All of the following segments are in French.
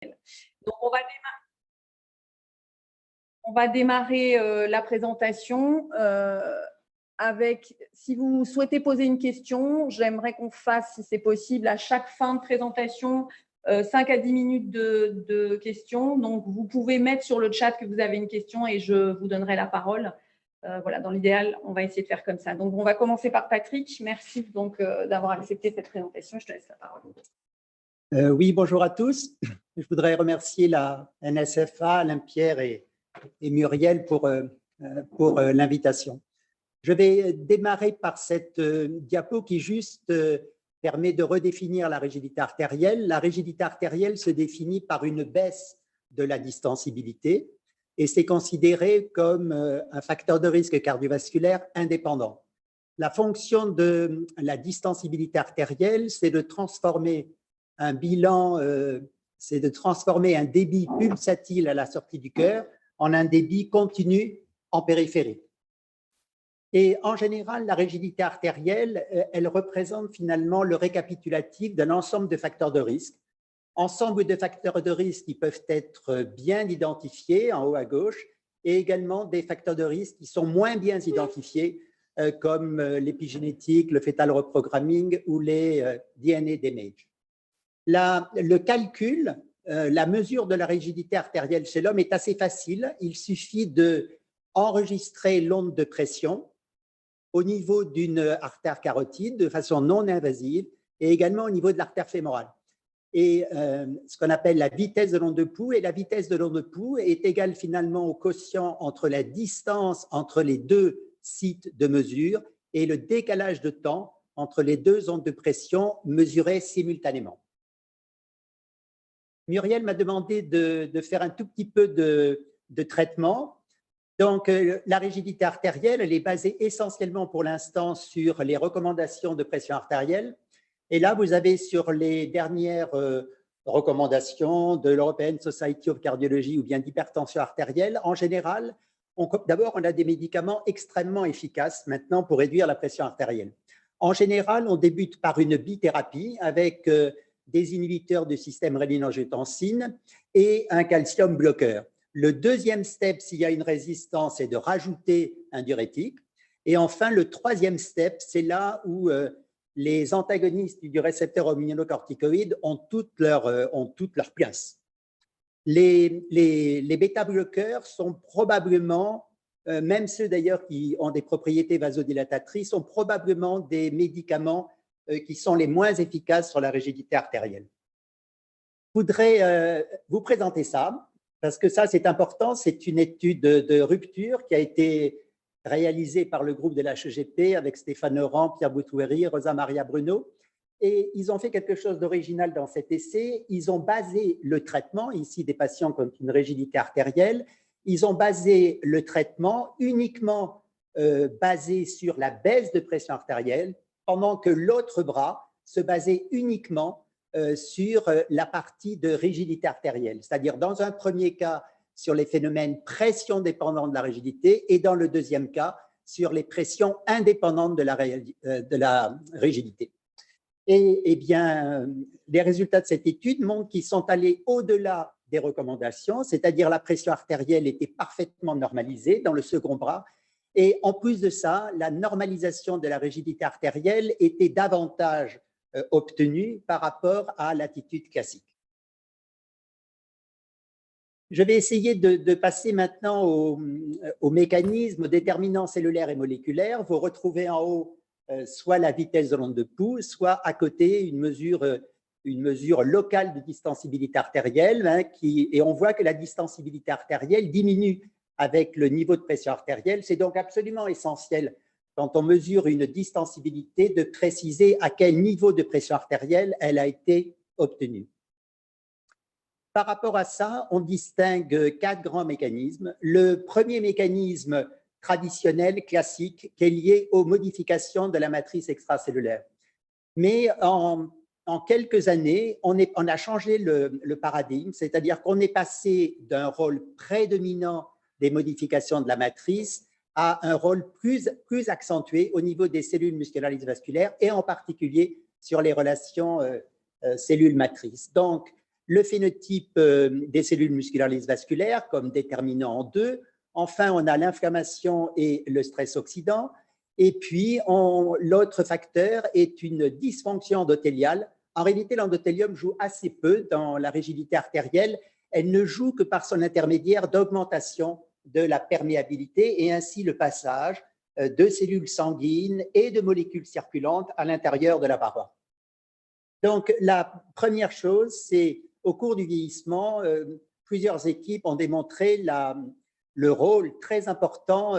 Donc, on va démarrer la présentation avec, si vous souhaitez poser une question, j'aimerais qu'on fasse, si c'est possible, à chaque fin de présentation, 5 à 10 minutes de questions. Donc, vous pouvez mettre sur le chat que vous avez une question et je vous donnerai la parole. Voilà, dans l'idéal, on va essayer de faire comme ça. Donc, on va commencer par Patrick. Merci donc d'avoir accepté cette présentation. Je te laisse la parole. Oui, bonjour à tous. Je voudrais remercier la NSFA, Alain Pierre et Muriel pour l'invitation. Je vais démarrer par cette diapo qui juste permet de redéfinir la rigidité artérielle. La rigidité artérielle se définit par une baisse de la distensibilité et c'est considéré comme un facteur de risque cardiovasculaire indépendant. La fonction de la distensibilité artérielle, c'est de transformer un bilan, c'est de transformer un débit pulsatile à la sortie du cœur en un débit continu en périphérie. Et en général, la rigidité artérielle, elle représente finalement le récapitulatif d'un ensemble de facteurs de risque. Ensemble de facteurs de risque qui peuvent être bien identifiés en haut à gauche et également des facteurs de risque qui sont moins bien identifiés comme l'épigénétique, le fetal reprogramming ou les DNA damage. Le calcul, la mesure de la rigidité artérielle chez l'homme est assez facile. Il suffit d'enregistrer l'onde de pression au niveau d'une artère carotide de façon non invasive et également au niveau de l'artère fémorale. Et ce qu'on appelle la vitesse de l'onde de pouls, et la vitesse de l'onde de pouls est égale finalement au quotient entre la distance entre les deux sites de mesure et le décalage de temps entre les deux ondes de pression mesurées simultanément. Muriel m'a demandé de faire un tout petit peu de traitement. Donc, la rigidité artérielle, elle est basée essentiellement pour l'instant sur les recommandations de pression artérielle. Et là, vous avez sur les dernières recommandations de l'European Society of Cardiology ou bien d'hypertension artérielle, en général, d'abord, on a des médicaments extrêmement efficaces maintenant pour réduire la pression artérielle. En général, on débute par une bithérapie avec des inhibiteurs du système rénine-angiotensine et un calcium bloqueur. Le deuxième step, s'il y a une résistance, c'est de rajouter un diurétique. Et enfin, le troisième step, c'est là où les antagonistes du récepteur immunocorticoïde ont toute leur place. Les bêta-bloqueurs sont probablement, même ceux d'ailleurs qui ont des propriétés vasodilatatrices, sont probablement des médicaments qui sont les moins efficaces sur la rigidité artérielle. Je voudrais vous présenter ça, parce que ça c'est important, c'est une étude de rupture qui a été réalisée par le groupe de la HEGP avec Stéphane Oran, Pierre Boutoueri, Rosa Maria Bruno. Et ils ont fait quelque chose d'original dans cet essai. Ils ont basé le traitement, ici des patients qui ont une rigidité artérielle, ils ont basé le traitement uniquement basé sur la baisse de pression artérielle, pendant que l'autre bras se basait uniquement sur la partie de rigidité artérielle. C'est-à-dire, dans un premier cas, sur les phénomènes pression dépendants de la rigidité et dans le deuxième cas, sur les pressions indépendantes de la rigidité. Et eh bien, les résultats de cette étude montrent qu'ils sont allés au-delà des recommandations, c'est-à-dire la pression artérielle était parfaitement normalisée dans le second bras. Et en plus de ça, la normalisation de la rigidité artérielle était davantage obtenue par rapport à l'attitude classique. Je vais essayer de passer maintenant au mécanisme, aux déterminants cellulaires et moléculaires. Vous retrouvez en haut soit la vitesse de l'onde de pouls, soit à côté une mesure locale de distensibilité artérielle, hein, et on voit que la distensibilité artérielle diminue avec le niveau de pression artérielle. C'est donc absolument essentiel, quand on mesure une distensibilité, de préciser à quel niveau de pression artérielle elle a été obtenue. Par rapport à ça, on distingue 4 grands mécanismes. Le premier mécanisme traditionnel, classique, qui est lié aux modifications de la matrice extracellulaire. Mais en quelques années, on a changé le paradigme, c'est-à-dire qu'on est passé d'un rôle prédominant des modifications de la matrice à un rôle plus accentué au niveau des cellules musculaires vasculaires et en particulier sur les relations cellules-matrices. Donc, le phénotype des cellules musculaires lisses vasculaires comme déterminant en 2. Enfin, on a l'inflammation et le stress oxydant. Et puis, l'autre facteur est une dysfonction endothéliale. En réalité, l'endothélium joue assez peu dans la rigidité artérielle. Elle ne joue que par son intermédiaire d'augmentation de la perméabilité et ainsi le passage de cellules sanguines et de molécules circulantes à l'intérieur de la paroi. Donc, la première chose, c'est au cours du vieillissement, plusieurs équipes ont démontré le rôle très important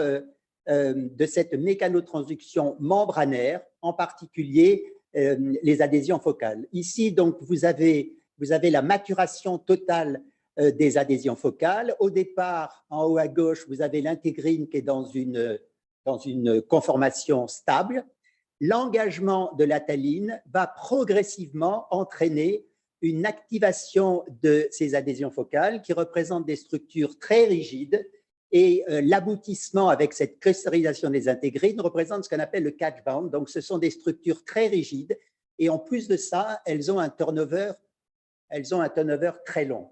de cette mécanotransduction membranaire, en particulier les adhésions focales. Ici, donc, vous avez la maturation totale des adhésions focales. Au départ, en haut à gauche, vous avez l'intégrine qui est dans une conformation stable. L'engagement de la taline va progressivement entraîner une activation de ces adhésions focales qui représentent des structures très rigides et l'aboutissement avec cette cristallisation des intégrines représente ce qu'on appelle le catch bound. Donc, ce sont des structures très rigides et en plus de ça, elles ont un turnover très long,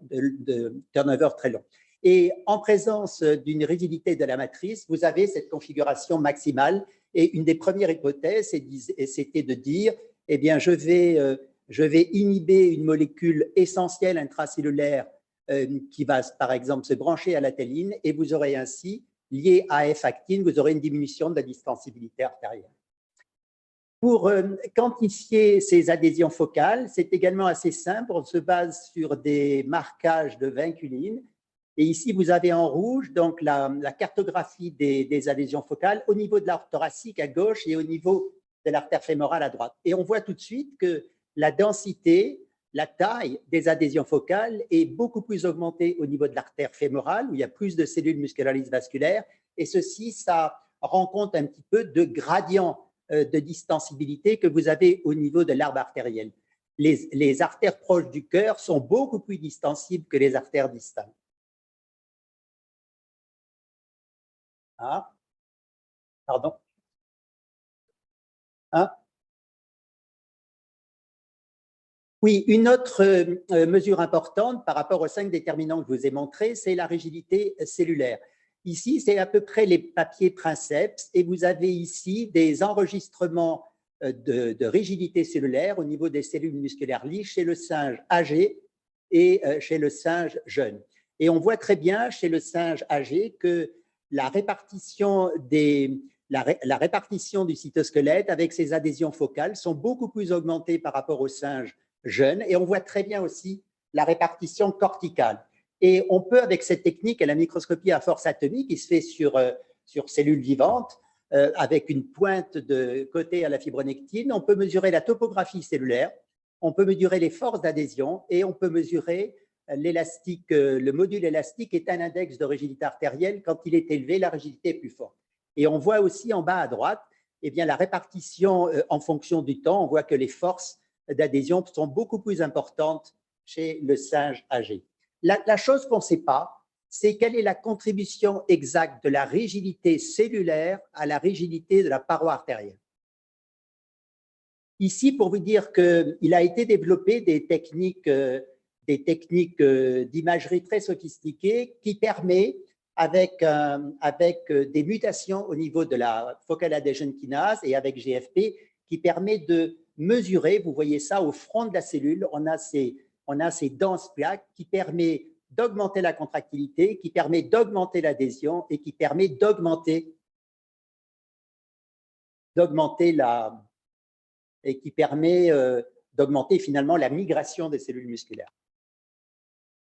Et en présence d'une rigidité de la matrice, vous avez cette configuration maximale. Et une des premières hypothèses, c'était de dire, eh bien, je vais inhiber une molécule essentielle intracellulaire qui va, par exemple, se brancher à la taline, et vous aurez ainsi, lié à F-actine, vous aurez une diminution de la distensibilité artérielle. Pour quantifier ces adhésions focales, c'est également assez simple. On se base sur des marquages de vinculines. Et ici, vous avez en rouge donc la cartographie des adhésions focales au niveau de l'artère thoracique à gauche et au niveau de l'artère fémorale à droite. Et on voit tout de suite que la densité, la taille des adhésions focales est beaucoup plus augmentée au niveau de l'artère fémorale, où il y a plus de cellules musculaires lisses vasculaires. Et ceci, ça rend compte un petit peu de gradient de distensibilité que vous avez au niveau de l'arbre artériel. Les artères proches du cœur sont beaucoup plus distensibles que les artères distales. Ah, pardon. Ah. Oui, une autre mesure importante par rapport aux 5 déterminants que je vous ai montrés, c'est la rigidité cellulaire. Ici, c'est à peu près les papiers princeps et vous avez ici des enregistrements de rigidité cellulaire au niveau des cellules musculaires lisses chez le singe âgé et chez le singe jeune. Et on voit très bien chez le singe âgé que la répartition du cytosquelette avec ses adhésions focales sont beaucoup plus augmentées par rapport au singe jeune. Et on voit très bien aussi la répartition corticale. Et on peut, avec cette technique, à la microscopie à force atomique, qui se fait sur cellules vivantes, avec une pointe de côté à la fibronectine, on peut mesurer la topographie cellulaire, on peut mesurer les forces d'adhésion et on peut mesurer l'élastique. Le module élastique est un index de rigidité artérielle. Quand il est élevé, la rigidité est plus forte. Et on voit aussi en bas à droite, eh bien, la répartition en fonction du temps. On voit que les forces d'adhésion sont beaucoup plus importantes chez le singe âgé. La chose qu'on ne sait pas, c'est quelle est la contribution exacte de la rigidité cellulaire à la rigidité de la paroi artérielle. Ici, pour vous dire qu'il a été développé des techniques d'imagerie très sophistiquées qui permettent, avec des mutations au niveau de la focal adhesion kinase et avec GFP, qui permet de mesurer, vous voyez ça au front de la cellule, on a ces denses plaques qui permettent d'augmenter la contractilité, qui permet d'augmenter l'adhésion et qui permet d'augmenter finalement la migration des cellules musculaires.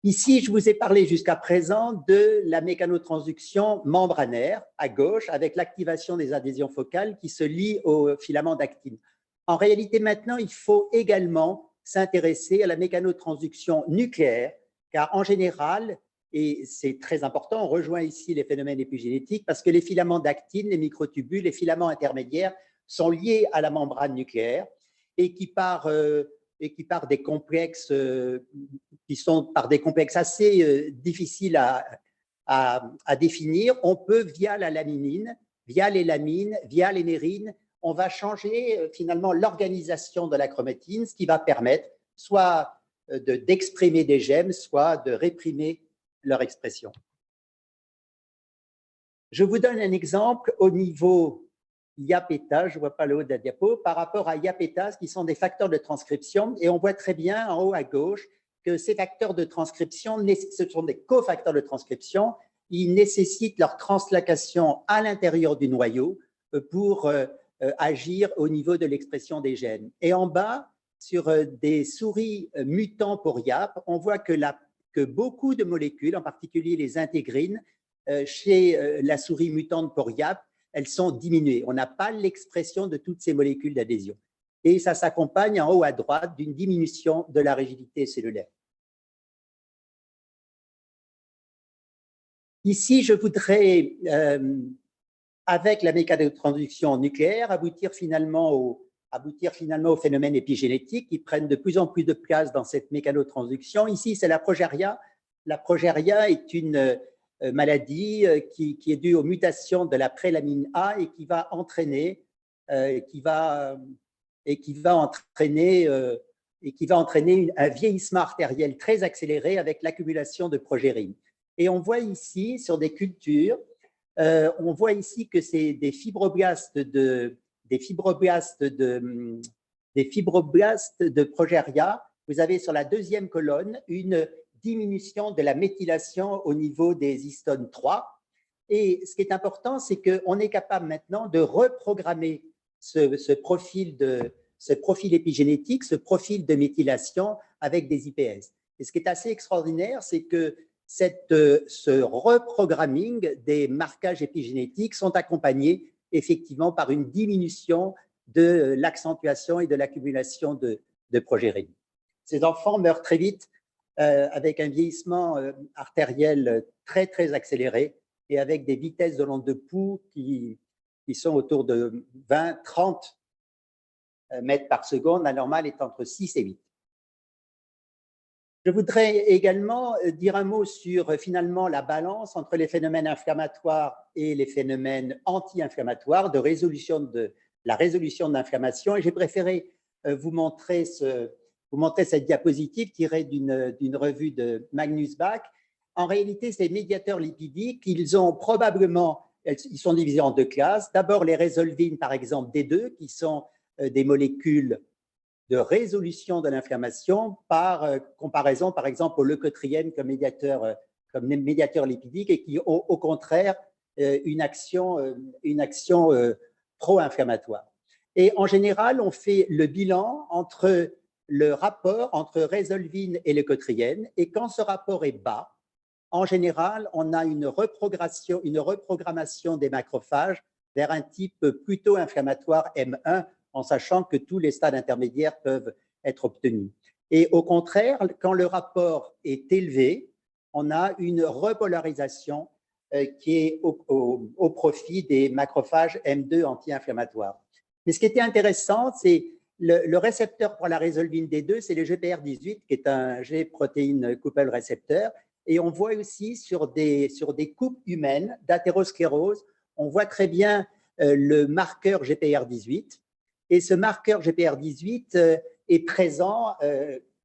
Ici, je vous ai parlé jusqu'à présent de la mécanotransduction membranaire à gauche avec l'activation des adhésions focales qui se lient au filament d'actine. En réalité, maintenant, il faut également s'intéresser à la mécanotransduction nucléaire, car en général, et c'est très important, on rejoint ici les phénomènes épigénétiques parce que les filaments d'actine, les microtubules, les filaments intermédiaires sont liés à la membrane nucléaire et qui par des complexes qui sont par des complexes assez difficiles à définir, on peut via la laminine, via les lamines, via les mérines, on va changer finalement l'organisation de la chromatine, ce qui va permettre soit d'exprimer des gènes, soit de réprimer leur expression. Je vous donne un exemple au niveau IAPETA, je ne vois pas le haut de la diapo, par rapport à IAPETA, qui sont des facteurs de transcription, et on voit très bien en haut à gauche que ces facteurs de transcription, ce sont des cofacteurs de transcription, ils nécessitent leur translocation à l'intérieur du noyau pour agir au niveau de l'expression des gènes. Et en bas, sur des souris mutants pour YAP, on voit que beaucoup de molécules, en particulier les intégrines, chez la souris mutante pour YAP, elles sont diminuées. On n'a pas l'expression de toutes ces molécules d'adhésion. Et ça s'accompagne en haut à droite d'une diminution de la rigidité cellulaire. Ici, je voudrais, avec la mécanotransduction nucléaire, aboutir finalement au phénomène épigénétique qui prennent de plus en plus de place dans cette mécanotransduction. Ici, c'est la progeria. La progeria est une maladie qui est due aux mutations de la prélamine A et qui va entraîner un vieillissement artériel très accéléré avec l'accumulation de progérine. Et on voit ici, sur des cultures, on voit ici que c'est des fibroblastes de progeria. Vous avez sur la deuxième colonne une diminution de la méthylation au niveau des histones 3. Et ce qui est important, c'est qu'on est capable maintenant de reprogrammer ce profil épigénétique, ce profil de méthylation avec des IPS. Et ce qui est assez extraordinaire, c'est que ce reprogramming des marquages épigénétiques sont accompagnés effectivement par une diminution de l'accentuation et de l'accumulation de progérine. Ces enfants meurent très vite avec un vieillissement artériel très, très accéléré et avec des vitesses de l'onde de pouls qui sont autour de 20-30 mètres par seconde. La normale est entre 6 et 8. Je voudrais également dire un mot sur finalement la balance entre les phénomènes inflammatoires et les phénomènes anti-inflammatoires, la résolution de l'inflammation. Et j'ai préféré vous montrer cette diapositive tirée d'une revue de Magnus Bach. En réalité, ces médiateurs lipidiques, ils sont divisés en deux classes. D'abord, les résolvines, par exemple, D2, qui sont des molécules de résolution de l'inflammation par comparaison, par exemple, aux leucotriènes comme médiateur lipidique et qui ont au contraire une action pro-inflammatoire. Et en général, on fait le bilan entre le rapport entre résolvine et leucotriène, et quand ce rapport est bas, en général, on a une reprogrammation des macrophages vers un type plutôt inflammatoire M1, en sachant que tous les stades intermédiaires peuvent être obtenus. Et au contraire, quand le rapport est élevé, on a une repolarisation qui est au profit des macrophages M2 anti-inflammatoires. Mais ce qui était intéressant, c'est le récepteur pour la résolvine D2, c'est le GPR18, qui est un G-protéine couple récepteur. Et on voit aussi sur des coupes humaines d'athérosclérose, on voit très bien le marqueur GPR18. Et ce marqueur GPR18 est présent,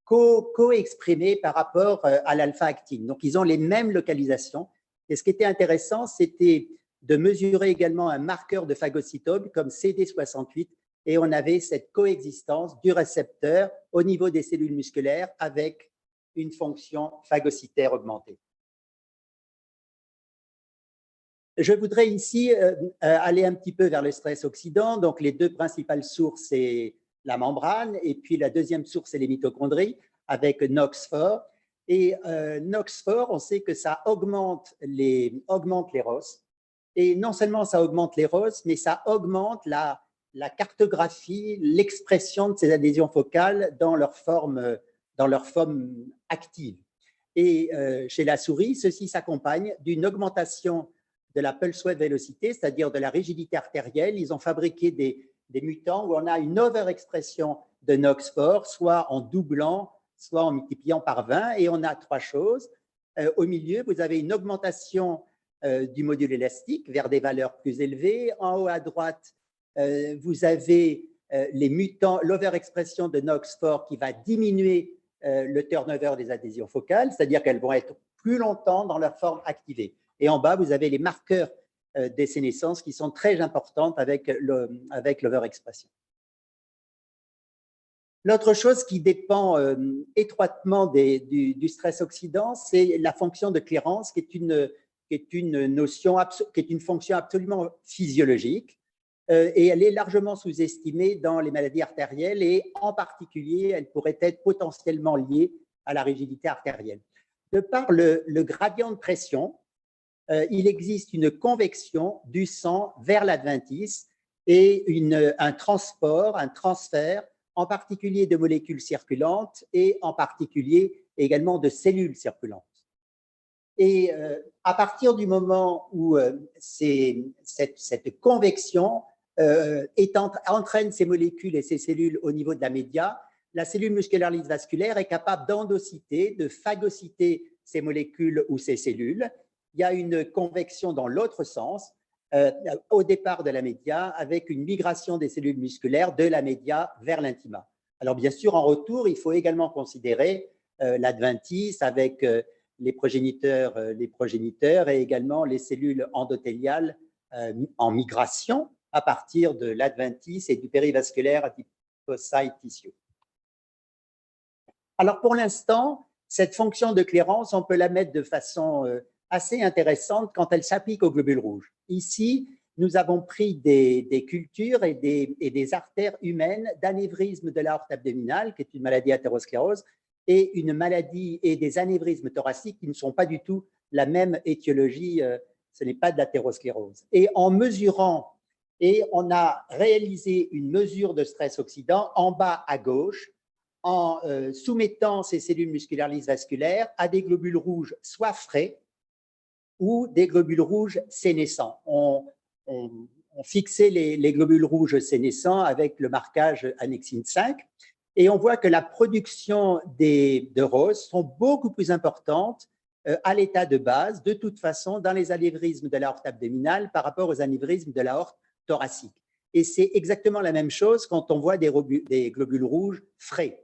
co-exprimé par rapport à l'alpha-actine. Donc, ils ont les mêmes localisations. Et ce qui était intéressant, c'était de mesurer également un marqueur de phagocytome comme CD68. Et on avait cette coexistence du récepteur au niveau des cellules musculaires avec une fonction phagocytaire augmentée. Je voudrais ici aller un petit peu vers le stress oxydant. Donc, les deux principales sources, c'est la membrane, et puis la deuxième source, c'est les mitochondries, avec NOX4. Et NOX4, on sait que ça augmente les ROS. Et non seulement ça augmente les ROS, mais ça augmente la cartographie, l'expression de ces adhésions focales dans leur forme active. Et chez la souris, ceci s'accompagne d'une augmentation de la pulse wave vélocité, c'est-à-dire de la rigidité artérielle. Ils ont fabriqué des mutants où on a une overexpression de NOX4, soit en doublant, soit en multipliant par 20, et on a trois choses. Au milieu, vous avez une augmentation du module élastique vers des valeurs plus élevées. En haut à droite, vous avez les mutants, l'overexpression de NOX4 qui va diminuer le turnover des adhésions focales, c'est-à-dire qu'elles vont être plus longtemps dans leur forme activée. Et en bas, vous avez les marqueurs des sénescences qui sont très importantes avec l'overexpression. L'autre chose qui dépend étroitement du stress oxydant, c'est la fonction de clairance, qui est une fonction absolument physiologique, et elle est largement sous-estimée dans les maladies artérielles, et en particulier, elle pourrait être potentiellement liée à la rigidité artérielle. De par le gradient de pression, il existe une convection du sang vers l'adventice et un transfert, en particulier de molécules circulantes et en particulier également de cellules circulantes. Et à partir du moment où cette convection entraîne ces molécules et ces cellules au niveau de la média, la cellule musculaire lisse vasculaire est capable d'endocyter, de phagocyter ces molécules ou ces cellules. Il y a une convection dans l'autre sens, au départ de la média, avec une migration des cellules musculaires de la média vers l'intima. Alors bien sûr, en retour, il faut également considérer l'adventice avec les progéniteurs et également les cellules endothéliales en migration à partir de l'adventice et du périvasculaire adipocyte tissue. Alors pour l'instant, cette fonction de clairance, on peut la mettre de façon assez intéressante quand elle s'applique aux globules rouges. Ici, nous avons pris des cultures et des artères humaines d'anévrisme de l'aorte abdominale, qui est une maladie athérosclérose, et une maladie et des anévrismes thoraciques qui ne sont pas du tout la même étiologie, ce n'est pas de l'athérosclérose. Et en mesurant, et on a réalisé une mesure de stress oxydant en bas à gauche, en soumettant ces cellules musculaires lisses vasculaires à des globules rouges soit frais ou des globules rouges sénescents. On fixait les globules rouges sénescents avec le marquage annexine 5 et on voit que la production de ROS sont beaucoup plus importantes à l'état de base, de toute façon, dans les anévrismes de l'aorte abdominale par rapport aux anévrismes de l'aorte thoracique. Et c'est exactement la même chose quand on voit des globules rouges frais.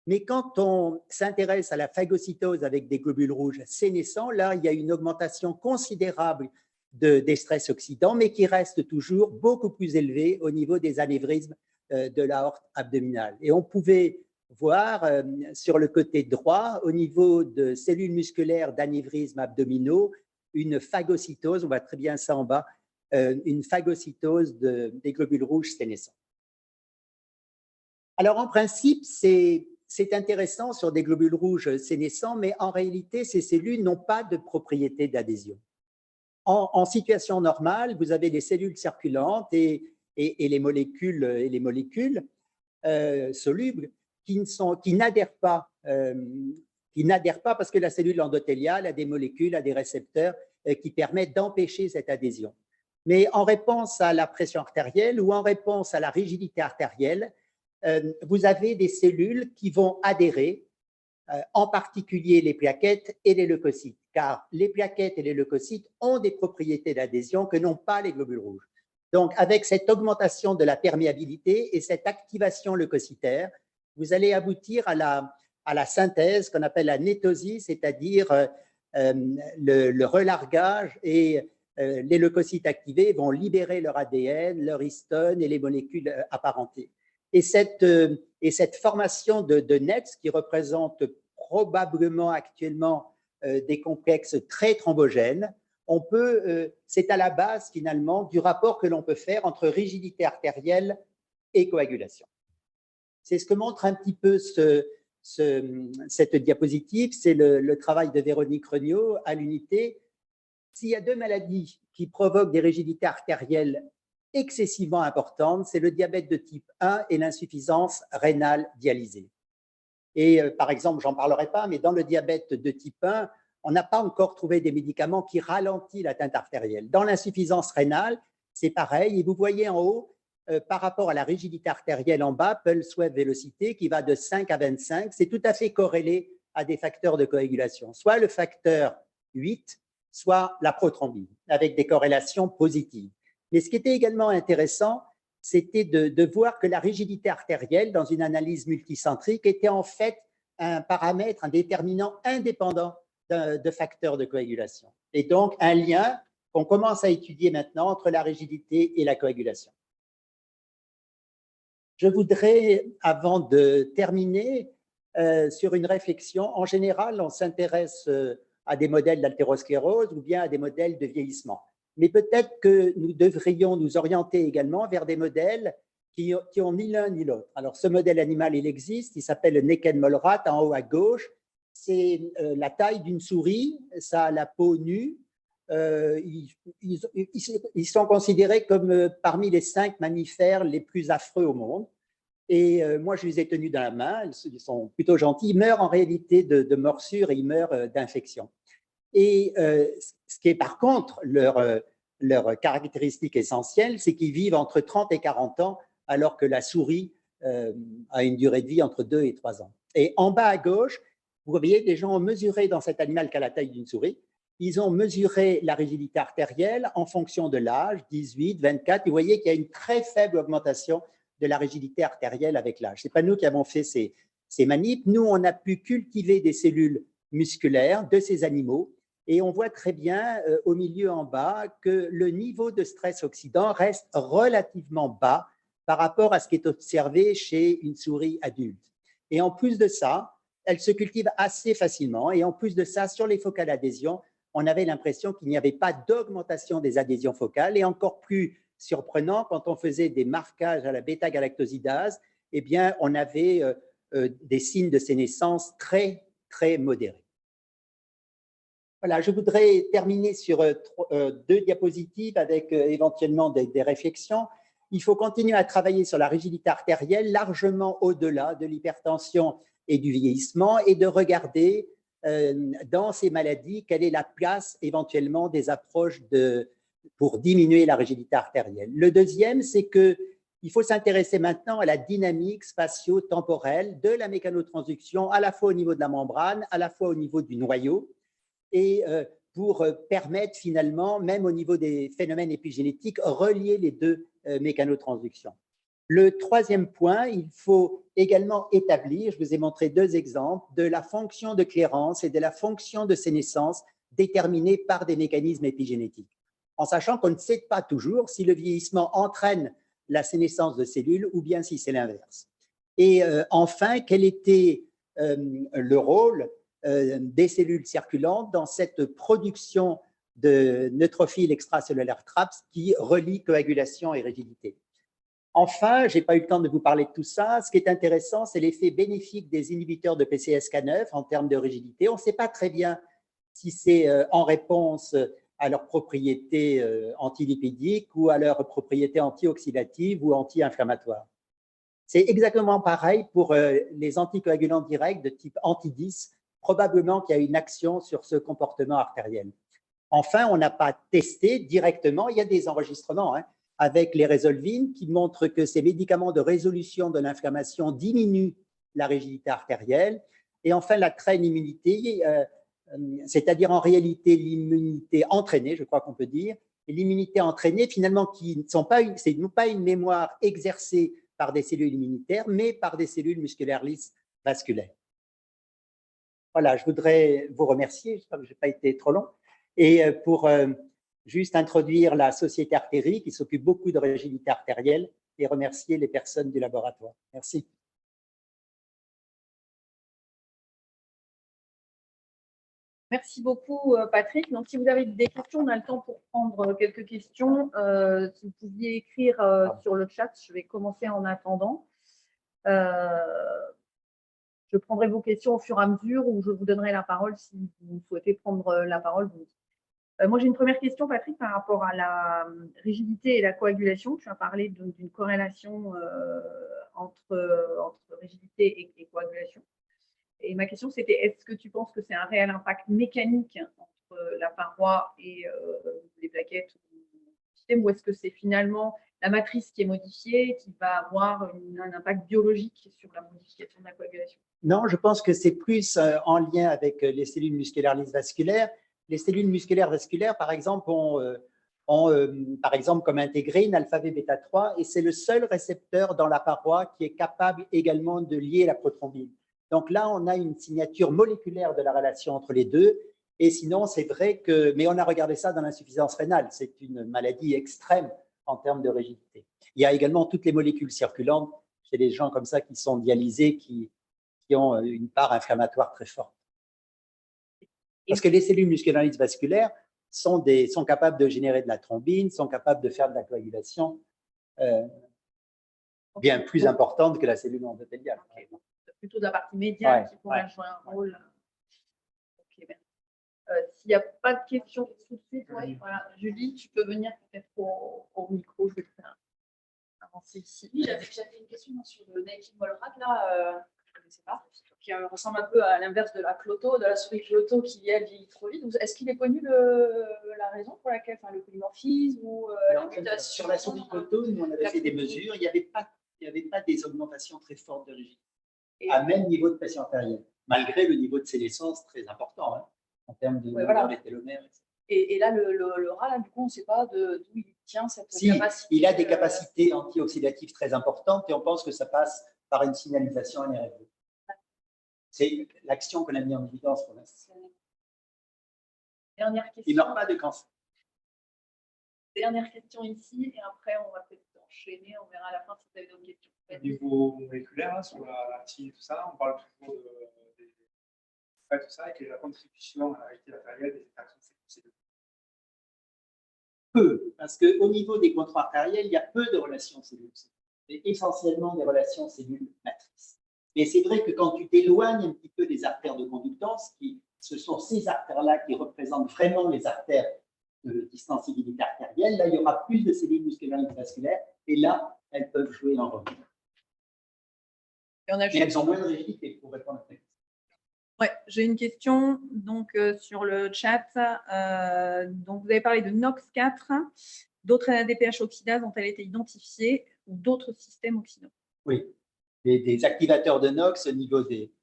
Mais quand on s'intéresse à la phagocytose avec des globules rouges sénescents, là, il y a une augmentation considérable des stress oxydants, mais qui reste toujours beaucoup plus élevée au niveau des anévrismes de l'aorte abdominale. Et on pouvait voir sur le côté droit, au niveau de cellules musculaires d'anévrismes abdominaux, une phagocytose, on voit très bien ça en bas, une phagocytose des globules rouges sénescents. Alors en principe, c'est intéressant sur des globules rouges sénescents, mais en réalité, ces cellules n'ont pas de propriété d'adhésion. En situation normale, vous avez des cellules circulantes et les molécules solubles qui n'adhèrent pas parce que la cellule endothéliale a des molécules, a des récepteurs qui permettent d'empêcher cette adhésion. Mais en réponse à la pression artérielle ou en réponse à la rigidité artérielle, vous avez des cellules qui vont adhérer, en particulier les plaquettes et les leucocytes, car les plaquettes et les leucocytes ont des propriétés d'adhésion que n'ont pas les globules rouges. Donc, avec cette augmentation de la perméabilité et cette activation leucocytaire, vous allez aboutir à la synthèse qu'on appelle la nétosis, c'est-à-dire le relargage et les leucocytes activés vont libérer leur ADN, leur histone et les molécules apparentées. Et cette formation de NETs qui représente probablement actuellement des complexes très thrombogènes, c'est à la base finalement du rapport que l'on peut faire entre rigidité artérielle et coagulation. C'est ce que montre un petit peu cette diapositive, c'est le travail de Véronique Regnault à l'unité. S'il y a deux maladies qui provoquent des rigidités artérielles excessivement importante, c'est le diabète de type 1 et l'insuffisance rénale dialysée. Et par exemple, j'en parlerai pas, mais dans le diabète de type 1, on n'a pas encore trouvé des médicaments qui ralentissent l'atteinte artérielle. Dans l'insuffisance rénale, c'est pareil. Et vous voyez en haut, par rapport à la rigidité artérielle en bas, pulse wave vélocité qui va de 5 à 25, c'est tout à fait corrélé à des facteurs de coagulation, soit le facteur 8, soit la prothrombine, avec des corrélations positives. Mais ce qui était également intéressant, c'était de voir que la rigidité artérielle, dans une analyse multicentrique, était en fait un paramètre, un déterminant indépendant de facteurs de coagulation. Et donc, un lien qu'on commence à étudier maintenant entre la rigidité et la coagulation. Je voudrais, avant de terminer, sur une réflexion. En général, on s'intéresse à des modèles d'haltérosclérose ou bien à des modèles de vieillissement. Mais peut-être que nous devrions nous orienter également vers des modèles qui ont ni l'un ni l'autre. Alors, ce modèle animal, il existe, il s'appelle le Necken-Moll rat en haut à gauche. C'est la taille d'une souris, ça a la peau nue. Ils sont considérés comme parmi les 5 mammifères les plus affreux au monde. Et moi, je les ai tenus dans la main, ils sont plutôt gentils. Ils meurent en réalité de morsures et ils meurent d'infection. Et ce qui est par contre leur caractéristique essentielle, c'est qu'ils vivent entre 30 et 40 ans, alors que la souris a une durée de vie entre 2 et 3 ans. Et en bas à gauche, vous voyez, les gens ont mesuré dans cet animal qui a la taille d'une souris, ils ont mesuré la rigidité artérielle en fonction de l'âge, 18, 24. Vous voyez qu'il y a une très faible augmentation de la rigidité artérielle avec l'âge. Ce n'est pas nous qui avons fait ces manips. Nous, on a pu cultiver des cellules musculaires de ces animaux et on voit très bien au milieu en bas que le niveau de stress oxydant reste relativement bas par rapport à ce qui est observé chez une souris adulte. Et en plus de ça, elle se cultive assez facilement. Et en plus de ça, sur les focales adhésions, on avait l'impression qu'il n'y avait pas d'augmentation des adhésions focales. Et encore plus surprenant, quand on faisait des marquages à la bêta-galactosidase, eh bien, on avait des signes de sénescence très, très modérés. Voilà, je voudrais terminer sur 2 diapositives avec éventuellement des réflexions. Il faut continuer à travailler sur la rigidité artérielle largement au-delà de l'hypertension et du vieillissement et de regarder dans ces maladies quelle est la place éventuellement des approches pour diminuer la rigidité artérielle. Le deuxième, c'est qu'il faut s'intéresser maintenant à la dynamique spatio-temporelle de la mécanotransduction, à la fois au niveau de la membrane, à la fois au niveau du noyau, et pour permettre finalement, même au niveau des phénomènes épigénétiques, relier les 2 mécanotransductions. Le troisième point, il faut également établir, je vous ai montré 2 exemples, de la fonction de clairance et de la fonction de sénescence déterminée par des mécanismes épigénétiques, en sachant qu'on ne sait pas toujours si le vieillissement entraîne la sénescence de cellules ou bien si c'est l'inverse. Et enfin, quel était le rôle des cellules circulantes dans cette production de neutrophiles extracellulaires TRAPS qui relient coagulation et rigidité. Enfin, je n'ai pas eu le temps de vous parler de tout ça. Ce qui est intéressant, c'est l'effet bénéfique des inhibiteurs de PCSK9 en termes de rigidité. On ne sait pas très bien si c'est en réponse à leurs propriétés antilipidiques ou à leurs propriétés antioxydatives ou anti-inflammatoires. C'est exactement pareil pour les anticoagulants directs de type anti-10. Probablement qu'il y a une action sur ce comportement artériel. Enfin, on n'a pas testé directement, il y a des enregistrements avec les résolvines qui montrent que ces médicaments de résolution de l'inflammation diminuent la rigidité artérielle. Et enfin, la traîne immunité, c'est-à-dire en réalité l'immunité entraînée, je crois qu'on peut dire, et l'immunité entraînée finalement qui ne sont pas, c'est pas une mémoire exercée par des cellules immunitaires, mais par des cellules musculaires lisses vasculaires. Voilà, je voudrais vous remercier, j'espère que je n'ai pas été trop long, et pour juste introduire la société Artérie qui s'occupe beaucoup de rigidité artérielle et remercier les personnes du laboratoire. Merci. Merci beaucoup, Patrick. Donc, si vous avez des questions, on a le temps pour prendre quelques questions. Si vous pouviez écrire sur le chat, je vais commencer en attendant. Je prendrai vos questions au fur et à mesure ou je vous donnerai la parole si vous souhaitez prendre la parole. Moi, j'ai une première question, Patrick, par rapport à la rigidité et la coagulation. Tu as parlé d'une corrélation entre rigidité et coagulation. Et ma question, c'était, est-ce que tu penses que c'est un réel impact mécanique entre la paroi et les plaquettes du système, ou est-ce que c'est finalement la matrice qui est modifiée qui va avoir un impact biologique sur la modification de la coagulation? Non, je pense que c'est plus en lien avec les cellules musculaires lisses vasculaires. Les cellules musculaires vasculaires, par exemple, ont par exemple comme intégré une alpha-V bêta-3 et c'est le seul récepteur dans la paroi qui est capable également de lier la prothrombine. Donc là, on a une signature moléculaire de la relation entre les deux. Et sinon, c'est vrai que… Mais on a regardé ça dans l'insuffisance rénale. C'est une maladie extrême en termes de rigidité. Il y a également toutes les molécules circulantes chez les gens comme ça qui sont dialysés, qui ont une part inflammatoire très forte. Parce que les cellules musculaires vasculaires sont capables de générer de la thrombine, sont capables de faire de la coagulation bien plus importante que la cellule endothéliale. Okay. Plutôt de la partie médiane qui pourrait jouer un rôle. Okay. S'il n'y a pas de questions tout de suite, voilà. Julie, tu peux venir peut-être au micro, je vais te faire avancer ici. Oui, j'avais une question sur le Naked Wallrat, là, je ne connaissais pas, qui ressemble un peu à l'inverse de la cloto, de la souris cloto qui, elle, vieillit trop vite. Est-ce qu'il est connu la raison pour laquelle, le polymorphisme ou la mutation? Sur la souris cloto, nous, on avait fait des mesures, il n'y avait pas des augmentations très fortes de rigidité, à même niveau de pression artérielle, malgré le niveau de sénescence très important, hein, en termes de longueur des télomères. Et là, le rat, là, du coup, on ne sait pas d'où il tient cette capacité. Il a des capacités antioxydatives très importantes et on pense que ça passe par une signalisation NRF2. C'est l'action qu'on a mis en évidence pour l'instant. Dernière question. Il n'aura pas de cancer. Dernière question ici, et après, on va peut-être enchaîner. On verra à la fin si vous avez d'autres questions. Au niveau moléculaire, là, sur la TI et tout ça, on parle toujours de tout ça, et quelle est la contribution à la réalité artérielle des interactions de ces cellules? Peu, parce qu'au niveau des contrôles artériels, il y a peu de relations cellules. C'est essentiellement des relations cellules matrices. Mais c'est vrai que quand tu t'éloignes un petit peu des artères de conductance, ce sont ces artères-là qui représentent vraiment les artères de distensibilité artérielle, là, il y aura plus de cellules musculaires vasculaires, et là, elles peuvent jouer un rôle. Mais elles ont moins de rigidité pour répondre à cette question. Ouais, j'ai une question donc, sur le chat. Donc, vous avez parlé de NOX4. D'autres NADPH oxydases ont-elles été identifiées ou d'autres systèmes oxydants? Oui, des activateurs de NOx au niveau des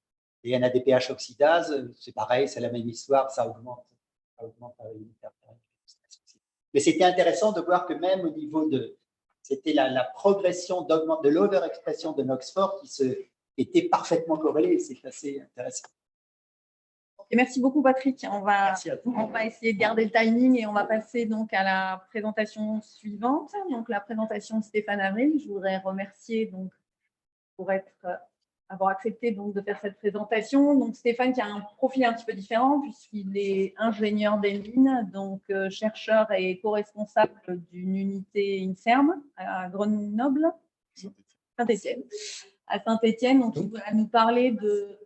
NADPH oxydases, c'est pareil, c'est la même histoire, ça augmente la rigidité artérielle. Mais c'était intéressant de voir que même au niveau c'était la progression de l'overexpression de NOx4 qui était parfaitement corrélée, c'est assez intéressant. Et merci beaucoup, Patrick. On va essayer de garder le timing et on va passer donc à la présentation suivante. Donc, la présentation de Stéphane Avril. Je voudrais remercier donc, pour avoir accepté donc, de faire cette présentation. Donc, Stéphane qui a un profil un petit peu différent puisqu'il est ingénieur des mines, donc chercheur et co-responsable d'une unité INSERM à Grenoble, Saint-Étienne. À Saint-Étienne, donc il va nous parler de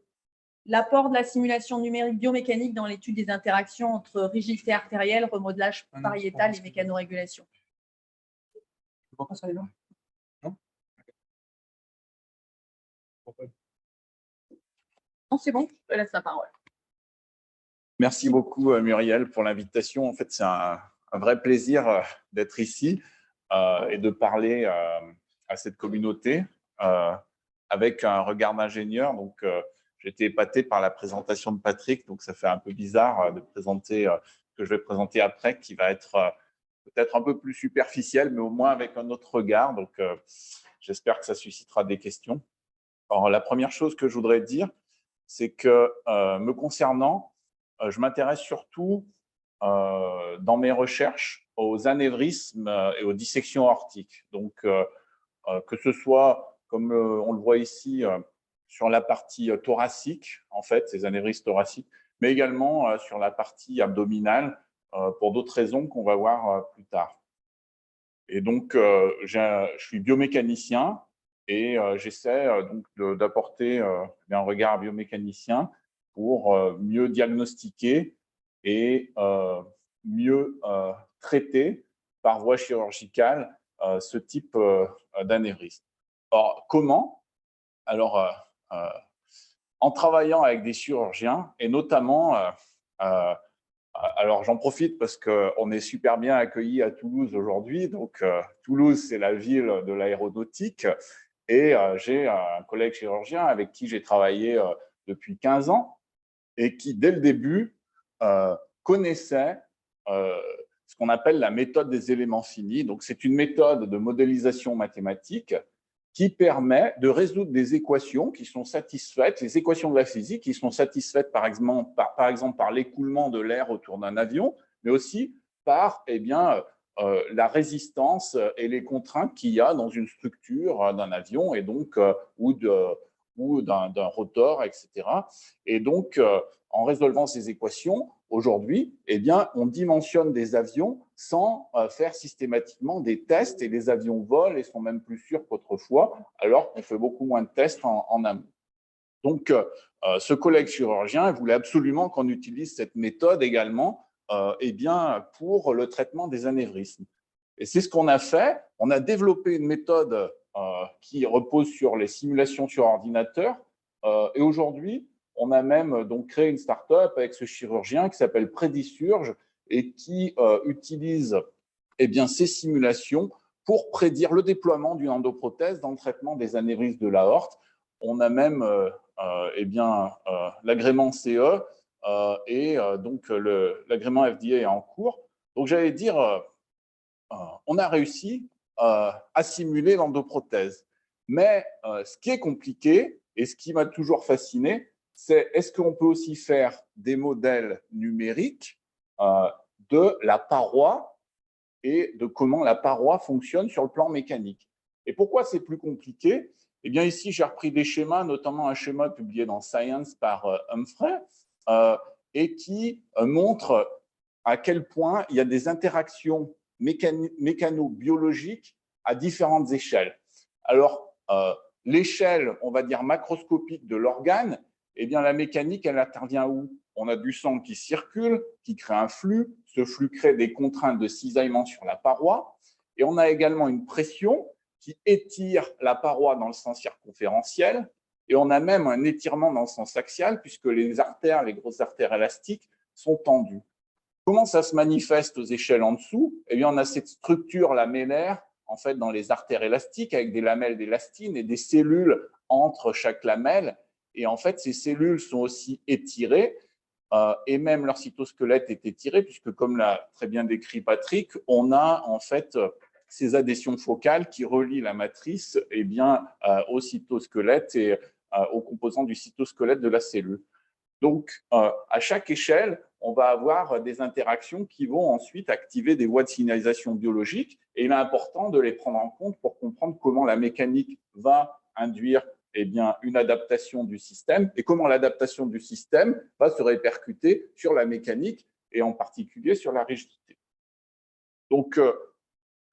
l'apport de la simulation numérique biomécanique dans l'étude des interactions entre rigidité artérielle, remodelage pariétal et mécanorégulation. Tu vois pas ça, les gens? Non? Non, c'est bon, je te laisse la parole. Merci beaucoup, Muriel, pour l'invitation. En fait, c'est un vrai plaisir d'être ici et de parler à cette communauté avec un regard d'ingénieur. Donc, j'ai été épaté par la présentation de Patrick, donc ça fait un peu bizarre de présenter ce que je vais présenter après, qui va être peut-être un peu plus superficiel, mais au moins avec un autre regard. Donc, j'espère que ça suscitera des questions. Alors, la première chose que je voudrais dire, c'est que me concernant, je m'intéresse surtout dans mes recherches aux anévrismes et aux dissections aortiques. Donc, que ce soit, comme on le voit ici, sur la partie thoracique, en fait, ces anévrismes thoraciques, mais également sur la partie abdominale, pour d'autres raisons qu'on va voir plus tard. Et donc, je suis biomécanicien et j'essaie donc d'apporter un regard biomécanicien pour mieux diagnostiquer et mieux traiter par voie chirurgicale ce type d'anévrisme. Or, comment? Alors, en travaillant avec des chirurgiens et notamment, alors j'en profite parce qu'on est super bien accueillis à Toulouse aujourd'hui. Donc, Toulouse, c'est la ville de l'aéronautique. Et j'ai un collègue chirurgien avec qui j'ai travaillé depuis 15 ans et qui, dès le début, connaissait ce qu'on appelle la méthode des éléments finis. Donc, c'est une méthode de modélisation mathématique qui permet de résoudre des équations qui sont satisfaites, les équations de la physique qui sont satisfaites par exemple par l'écoulement de l'air autour d'un avion, mais aussi par la résistance et les contraintes qu'il y a dans une structure d'un avion et donc, ou d'un rotor, etc. Et donc, en résolvant ces équations, aujourd'hui, on dimensionne des avions sans faire systématiquement des tests et les avions volent et sont même plus sûrs qu'autrefois, alors qu'on fait beaucoup moins de tests en amont. Donc, ce collègue chirurgien voulait absolument qu'on utilise cette méthode également pour le traitement des anévrismes. Et c'est ce qu'on a fait. On a développé une méthode qui repose sur les simulations sur ordinateur. Et aujourd'hui, on a même donc créé une start-up avec ce chirurgien qui s'appelle Predisurge et qui utilise ces simulations pour prédire le déploiement d'une endoprothèse dans le traitement des anévrismes de l'aorte. On a même l'agrément CE et donc l'agrément FDA est en cours. Donc, j'allais dire, on a réussi à simuler l'endoprothèse. Mais ce qui est compliqué et ce qui m'a toujours fasciné, c'est est-ce qu'on peut aussi faire des modèles numériques de la paroi et de comment la paroi fonctionne sur le plan mécanique. Et pourquoi c'est plus compliqué? Eh bien, ici, j'ai repris des schémas, notamment un schéma publié dans Science par Humphrey, et qui montre à quel point il y a des interactions mécano-biologiques à différentes échelles. Alors, l'échelle, on va dire, macroscopique de l'organe, eh bien, la mécanique, elle intervient où? On a du sang qui circule, qui crée un flux. Ce flux crée des contraintes de cisaillement sur la paroi. Et on a également une pression qui étire la paroi dans le sens circonférentiel. Et on a même un étirement dans le sens axial, puisque les artères, les grosses artères élastiques, sont tendues. Comment ça se manifeste aux échelles en dessous? Eh bien, on a cette structure lamellaire, en fait, dans les artères élastiques, avec des lamelles d'élastine et des cellules entre chaque lamelle. Et en fait, ces cellules sont aussi étirées et même leur cytosquelette est étiré, puisque comme l'a très bien décrit Patrick, on a en fait ces adhésions focales qui relient la matrice au cytosquelette et aux composants du cytosquelette de la cellule. Donc, à chaque échelle, on va avoir des interactions qui vont ensuite activer des voies de signalisation biologique et il est important de les prendre en compte pour comprendre comment la mécanique va induire une adaptation du système et comment l'adaptation du système va se répercuter sur la mécanique et en particulier sur la rigidité. Donc,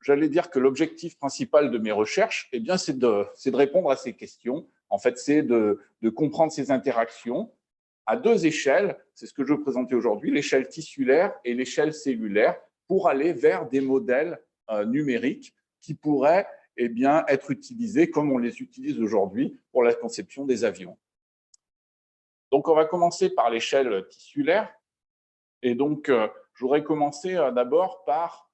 j'allais dire que l'objectif principal de mes recherches, c'est de répondre à ces questions. En fait, c'est de comprendre ces interactions à deux échelles, c'est ce que je veux présenter aujourd'hui, l'échelle tissulaire et l'échelle cellulaire, pour aller vers des modèles numériques qui pourraient être utilisés comme on les utilise aujourd'hui pour la conception des avions. Donc, on va commencer par l'échelle tissulaire. Et donc, je voudrais commencer d'abord par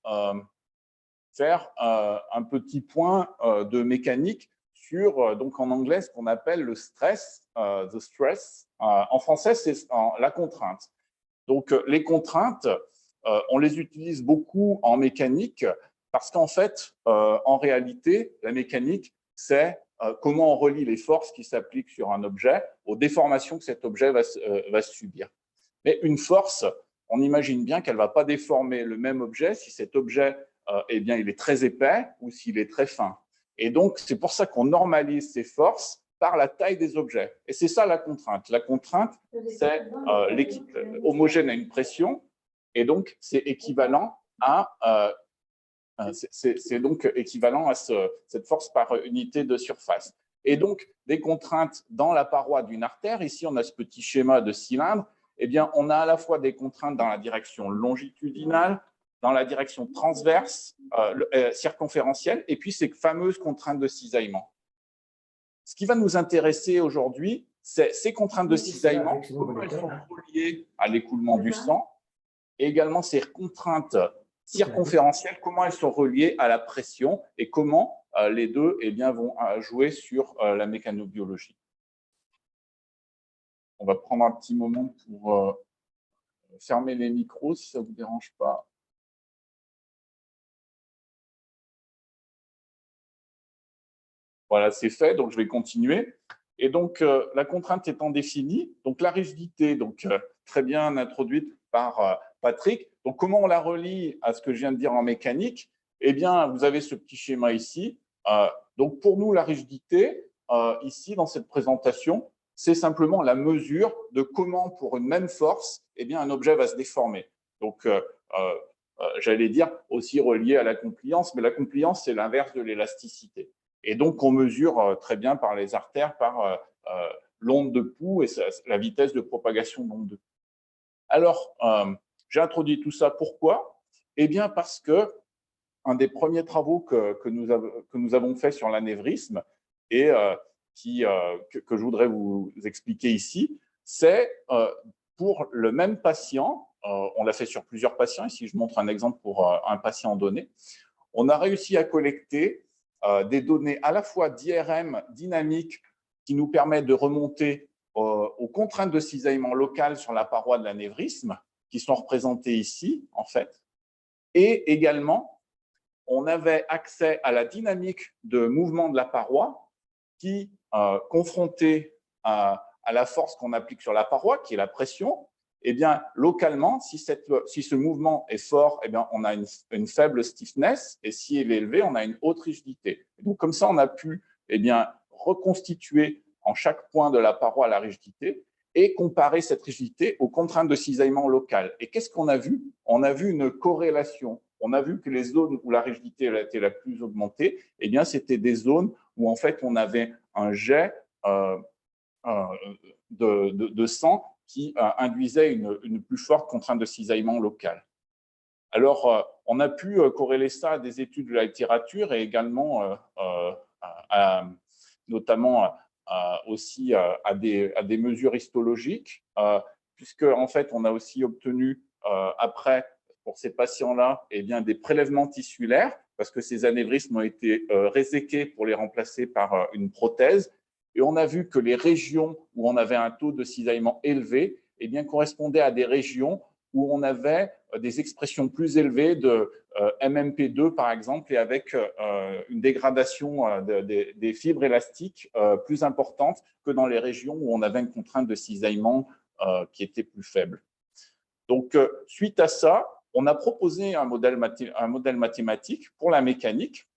faire un petit point de mécanique sur, donc en anglais, ce qu'on appelle le stress, the stress. En français, c'est la contrainte. Donc, les contraintes, on les utilise beaucoup en mécanique parce qu'en fait, en réalité, la mécanique, c'est comment on relie les forces qui s'appliquent sur un objet aux déformations que cet objet va subir. Mais une force, on imagine bien qu'elle ne va pas déformer le même objet si cet objet il est très épais ou s'il est très fin. Et donc, c'est pour ça qu'on normalise ces forces par la taille des objets. Et c'est ça la contrainte. La contrainte, c'est homogène à une pression, et donc c'est équivalent à cette force par unité de surface. Et donc, des contraintes dans la paroi d'une artère. Ici, on a ce petit schéma de cylindre. On a à la fois des contraintes dans la direction longitudinale, dans la direction transverse, circonférentielle, et puis ces fameuses contraintes de cisaillement. Ce qui va nous intéresser aujourd'hui, c'est ces contraintes de cisaillement, comment elles sont reliées à l'écoulement du sang, et également ces contraintes circonférentielles, comment elles sont reliées à la pression, et comment les deux vont jouer sur la mécanobiologie. On va prendre un petit moment pour fermer les micros, si ça ne vous dérange pas. Voilà, c'est fait, donc je vais continuer. Et donc, la contrainte étant définie, donc la rigidité, donc très bien introduite par Patrick. Donc, comment on la relie à ce que je viens de dire en mécanique? Eh bien, vous avez ce petit schéma ici. Donc, pour nous, la rigidité, ici, dans cette présentation, c'est simplement la mesure de comment, pour une même force, eh bien, un objet va se déformer. Donc, j'allais dire aussi relié à la compliance, mais la compliance, c'est l'inverse de l'élasticité. Et donc, on mesure très bien par les artères, par l'onde de pouls et la vitesse de propagation de l'onde de pouls. Alors, j'ai introduit tout ça. Pourquoi? Eh bien, parce que un des premiers travaux que nous avons fait sur l'anévrisme et que je voudrais vous expliquer ici, c'est pour le même patient, on l'a fait sur plusieurs patients, ici je montre un exemple pour un patient donné, on a réussi à collecter des données à la fois d'IRM dynamiques qui nous permettent de remonter aux contraintes de cisaillement local sur la paroi de l'anévrisme, qui sont représentées ici, en fait, et également, on avait accès à la dynamique de mouvement de la paroi qui, confrontée à la force qu'on applique sur la paroi, qui est la pression, eh bien, localement, si ce mouvement est fort, eh bien, on a une faible stiffness, et si il est élevé, on a une haute rigidité. Et donc, comme ça, on a pu eh bien, reconstituer en chaque point de la paroi la rigidité et comparer cette rigidité aux contraintes de cisaillement local. Et qu'est-ce qu'on a vu? On a vu une corrélation. On a vu que les zones où la rigidité était la plus augmentée, eh bien, c'était des zones où, en fait, on avait un jet de sang qui induisait une plus forte contrainte de cisaillement local. Alors, on a pu corréler ça à des études de la littérature et également, notamment aussi à des mesures histologiques, puisque en fait, on a aussi obtenu après, pour ces patients-là, eh bien, des prélèvements tissulaires, parce que ces anévrismes ont été réséqués pour les remplacer par une prothèse. Et on a vu que les régions où on avait un taux de cisaillement élevé eh bien, correspondaient à des régions où on avait des expressions plus élevées de MMP2, par exemple, et avec une dégradation des fibres élastiques plus importante que dans les régions où on avait une contrainte de cisaillement qui était plus faible. Donc, suite à ça, on a proposé un modèle mathématique pour la mécanique.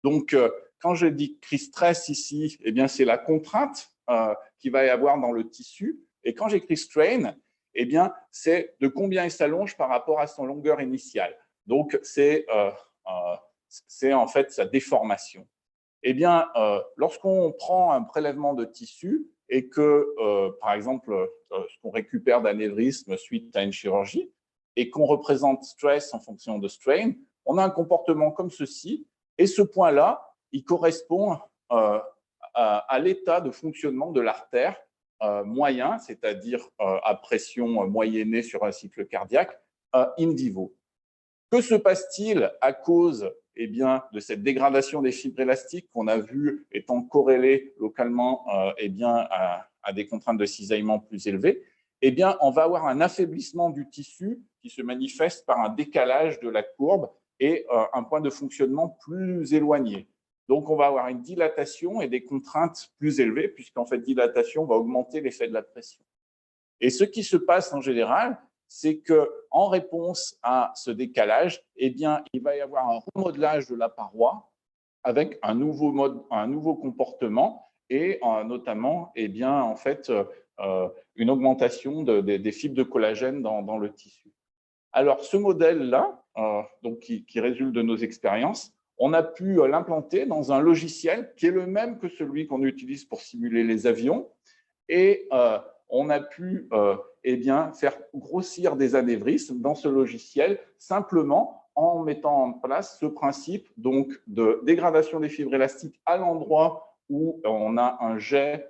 Donc, quand je dis stress ici, eh bien, c'est la contrainte qu'il va y avoir dans le tissu. Et quand j'écris strain, eh bien, c'est de combien il s'allonge par rapport à son longueur initiale. Donc, c'est en fait sa déformation. Eh bien, lorsqu'on prend un prélèvement de tissu et que, par exemple, ce qu'on récupère d'anévrisme suite à une chirurgie et qu'on représente stress en fonction de strain, on a un comportement comme ceci. Et ce point-là, il correspond à l'état de fonctionnement de l'artère moyen, c'est-à-dire à pression moyennée sur un cycle cardiaque, in vivo. Que se passe-t-il à cause eh bien, de cette dégradation des fibres élastiques qu'on a vu étant corrélée localement eh bien, à des contraintes de cisaillement plus élevées? Eh bien, on va avoir un affaiblissement du tissu qui se manifeste par un décalage de la courbe et un point de fonctionnement plus éloigné. Donc, on va avoir une dilatation et des contraintes plus élevées, puisqu'en fait, dilatation va augmenter l'effet de la pression. Et ce qui se passe en général, c'est qu'en réponse à ce décalage, eh bien, il va y avoir un remodelage de la paroi avec un nouveau comportement et notamment eh bien, en fait, une augmentation des fibres de collagène dans le tissu. Alors, ce modèle-là, donc qui résulte de nos expériences, on a pu l'implanter dans un logiciel qui est le même que celui qu'on utilise pour simuler les avions. Et on a pu eh bien, faire grossir des anévrismes dans ce logiciel simplement en mettant en place ce principe donc, de dégradation des fibres élastiques à l'endroit où on a un jet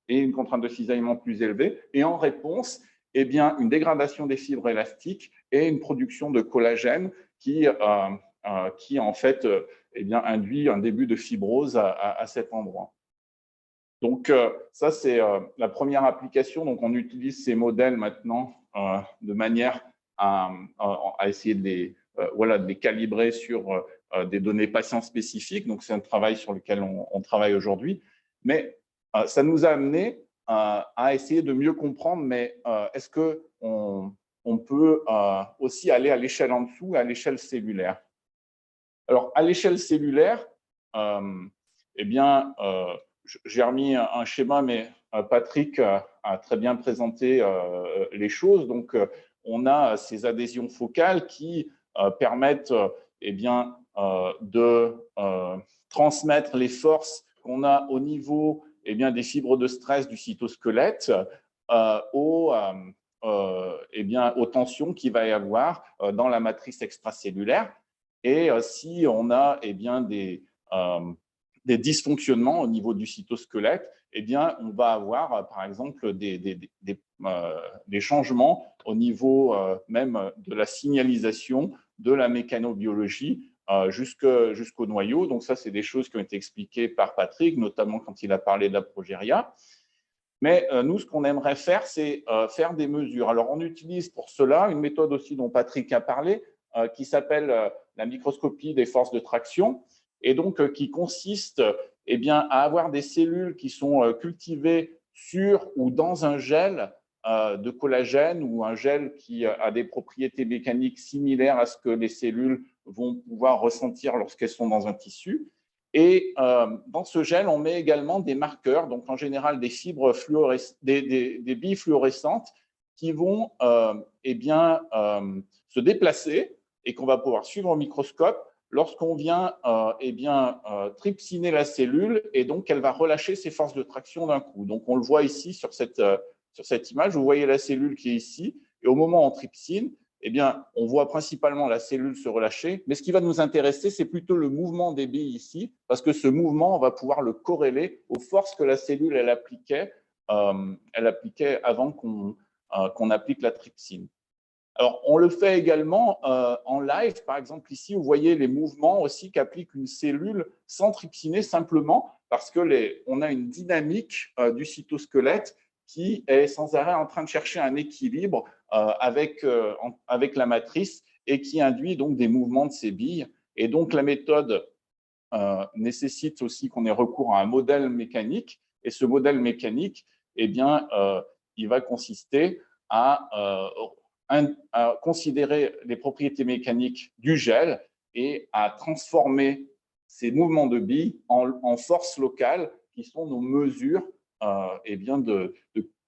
et une contrainte de cisaillement plus élevée, et en réponse, eh bien, une dégradation des fibres élastiques et une production de collagène qui en fait, eh bien, induit un début de fibrose à cet endroit. Donc, ça, c'est la première application. Donc, on utilise ces modèles maintenant de manière à essayer de les calibrer sur des données patients spécifiques. Donc, c'est un travail sur lequel on travaille aujourd'hui. Mais ça nous a amené à essayer de mieux comprendre, mais est-ce qu'on peut aussi aller à l'échelle en dessous, à l'échelle cellulaire? Alors, à l'échelle cellulaire, eh bien, j'ai remis un schéma, mais Patrick a très bien présenté les choses. Donc, on a ces adhésions focales qui permettent eh bien, de transmettre les forces qu'on a au niveau eh bien, des fibres de stress du cytosquelette aux tensions qu'il va y avoir dans la matrice extracellulaire. Et si on a eh bien, des dysfonctionnements au niveau du cytosquelette, eh bien, on va avoir, par exemple, des changements au niveau même de la signalisation, de la mécanobiologie jusqu'au noyau. Donc, ça, c'est des choses qui ont été expliquées par Patrick, notamment quand il a parlé de la progéria. Mais nous, ce qu'on aimerait faire, c'est faire des mesures. Alors, on utilise pour cela une méthode aussi dont Patrick a parlé, qui s'appelle la microscopie des forces de traction, et donc qui consiste eh bien, à avoir des cellules qui sont cultivées sur ou dans un gel de collagène ou un gel qui a des propriétés mécaniques similaires à ce que les cellules vont pouvoir ressentir lorsqu'elles sont dans un tissu. Et dans ce gel, on met également des marqueurs, donc en général des fibres des billes fluorescentes qui vont eh bien, se déplacer et qu'on va pouvoir suivre au microscope lorsqu'on vient eh trypsiner la cellule, et donc elle va relâcher ses forces de traction d'un coup. Donc on le voit ici sur cette image, vous voyez la cellule qui est ici, et au moment où on trypsine, eh bien, on voit principalement la cellule se relâcher, mais ce qui va nous intéresser, c'est plutôt le mouvement des billes ici, parce que ce mouvement, on va pouvoir le corréler aux forces que la cellule elle appliquait avant qu'on applique la trypsine. Alors, on le fait également en live. Par exemple, ici, vous voyez les mouvements aussi qu'applique une cellule sans trypsiner, simplement parce qu'on a une dynamique du cytosquelette qui est sans arrêt en train de chercher un équilibre avec la matrice et qui induit donc des mouvements de ces billes. Et donc, la méthode nécessite aussi qu'on ait recours à un modèle mécanique. Et ce modèle mécanique, eh bien, il va consister à considérer les propriétés mécaniques du gel et à transformer ces mouvements de billes en forces locales qui sont nos mesures eh bien de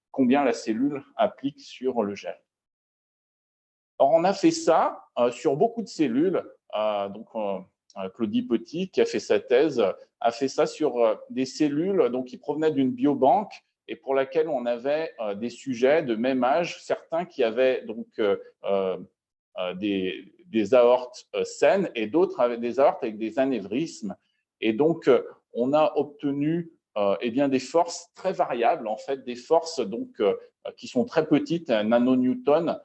combien la cellule applique sur le gel. Alors, on a fait ça sur beaucoup de cellules. Donc, Claudie Petit, qui a fait sa thèse, a fait ça sur des cellules donc, qui provenaient d'une biobanque et pour laquelle on avait des sujets de même âge, certains qui avaient donc des aortes saines et d'autres avaient des aortes avec des anévrismes. Et donc, on a obtenu eh bien, des forces très variables, en fait, des forces donc, qui sont très petites, un nanonewton.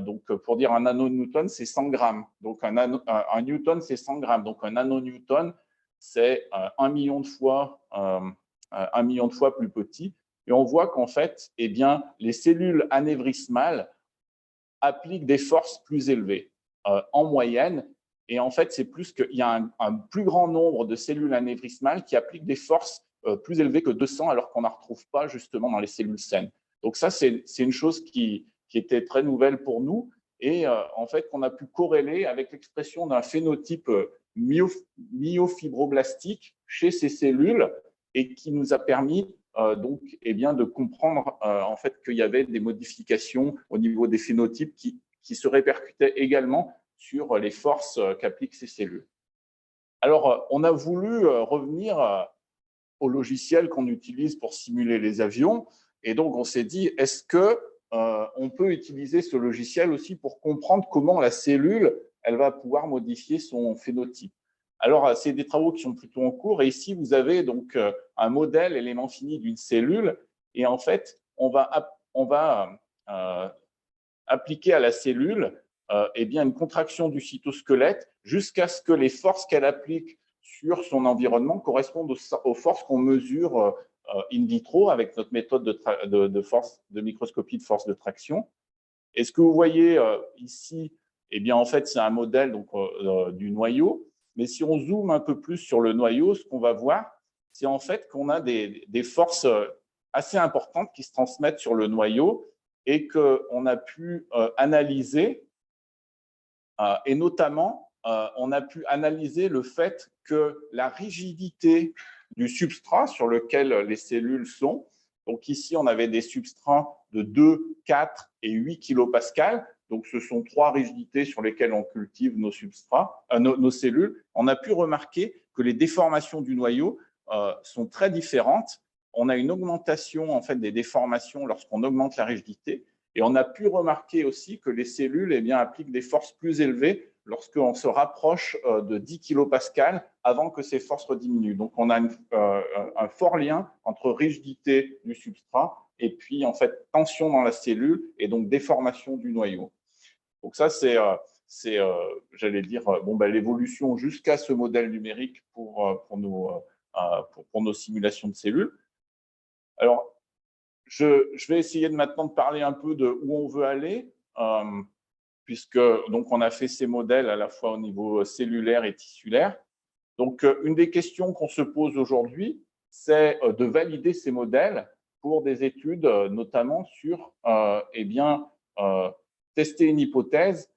Donc, pour dire un nanonewton, c'est 100 grammes. Donc, un newton, c'est 100 grammes. Donc, un nanonewton, c'est 1 million de fois plus petit. Et on voit qu'en fait, eh bien, les cellules anévrismales appliquent des forces plus élevées en moyenne. Et en fait, c'est plus qu'il y a un plus grand nombre de cellules anévrismales qui appliquent des forces plus élevées que 200, alors qu'on n'en retrouve pas justement dans les cellules saines. Donc ça, c'est une chose qui était très nouvelle pour nous et en fait qu'on a pu corréler avec l'expression d'un phénotype myofibroblastique chez ces cellules et qui nous a permis donc eh bien, de comprendre en fait qu'il y avait des modifications au niveau des phénotypes qui se répercutaient également sur les forces qu'appliquent ces cellules. Alors, on a voulu revenir au logiciel qu'on utilise pour simuler les avions. Et donc, on s'est dit, est-ce qu'on peut utiliser ce logiciel aussi pour comprendre comment la cellule elle va pouvoir modifier son phénotype? Alors, c'est des travaux qui sont plutôt en cours. Et ici, vous avez donc un modèle élément fini d'une cellule. Et en fait, on va appliquer à la cellule eh bien, une contraction du cytosquelette jusqu'à ce que les forces qu'elle applique sur son environnement correspondent aux forces qu'on mesure in vitro avec notre méthode de microscopie de force de traction. Et ce que vous voyez ici, eh bien, en fait, c'est un modèle donc, du noyau. Mais si on zoome un peu plus sur le noyau, ce qu'on va voir, c'est en fait qu'on a des forces assez importantes qui se transmettent sur le noyau et qu'on a pu analyser, et notamment, on a pu analyser le fait que la rigidité du substrat sur lequel les cellules sont, donc ici, on avait des substrats de 2, 4 et 8 kilopascales. Donc, ce sont 3 rigidités sur lesquelles on cultive nos substrats, nos cellules. On a pu remarquer que les déformations du noyau sont très différentes. On a une augmentation en fait, des déformations lorsqu'on augmente la rigidité. Et on a pu remarquer aussi que les cellules eh bien, appliquent des forces plus élevées lorsqu'on se rapproche de 10 kilopascales avant que ces forces rediminuent. Donc, on a un fort lien entre rigidité du substrat et puis, en fait, tension dans la cellule et donc déformation du noyau. Donc, ça, c'est j'allais dire, bon, ben, l'évolution jusqu'à ce modèle numérique pour nos simulations de cellules. Alors, je vais essayer maintenant de parler un peu de où on veut aller, puisque donc, on a fait ces modèles à la fois au niveau cellulaire et tissulaire. Donc, une des questions qu'on se pose aujourd'hui, c'est de valider ces modèles pour des études, notamment sur eh bien, tester une hypothèse.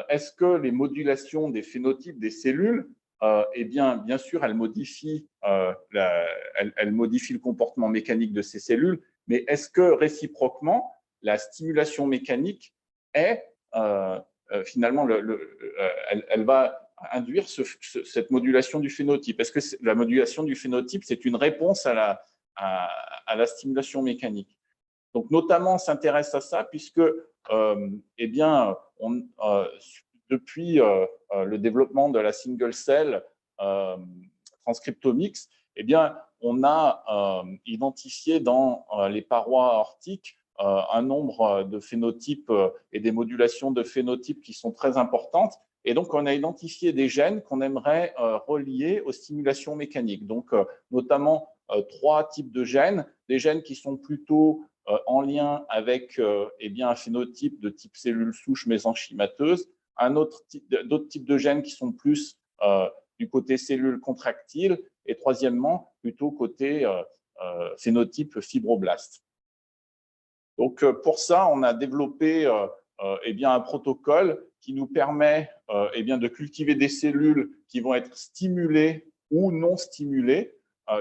Est-ce que les modulations des phénotypes des cellules, eh bien sûr, elles modifient le comportement mécanique de ces cellules, mais est-ce que réciproquement, la stimulation mécanique est finalement, elle va induire cette modulation du phénotype? Est-ce que la modulation du phénotype, c'est une réponse à la stimulation mécanique? Donc, notamment, on s'intéresse à ça puisque, eh bien, depuis le développement de la single cell transcriptomics, eh bien, on a identifié dans les parois aortiques un nombre de phénotypes et des modulations de phénotypes qui sont très importantes. Et donc, on a identifié des gènes qu'on aimerait relier aux stimulations mécaniques. Donc, notamment 3 types de gènes, des gènes qui sont plutôt en lien avec eh bien, un phénotype de type cellule souche mésenchymateuse, d'autres types de gènes qui sont plus du côté cellule contractile, et troisièmement, plutôt côté phénotype fibroblast. Donc, pour ça, on a développé eh bien, un protocole qui nous permet eh bien, de cultiver des cellules qui vont être stimulées ou non stimulées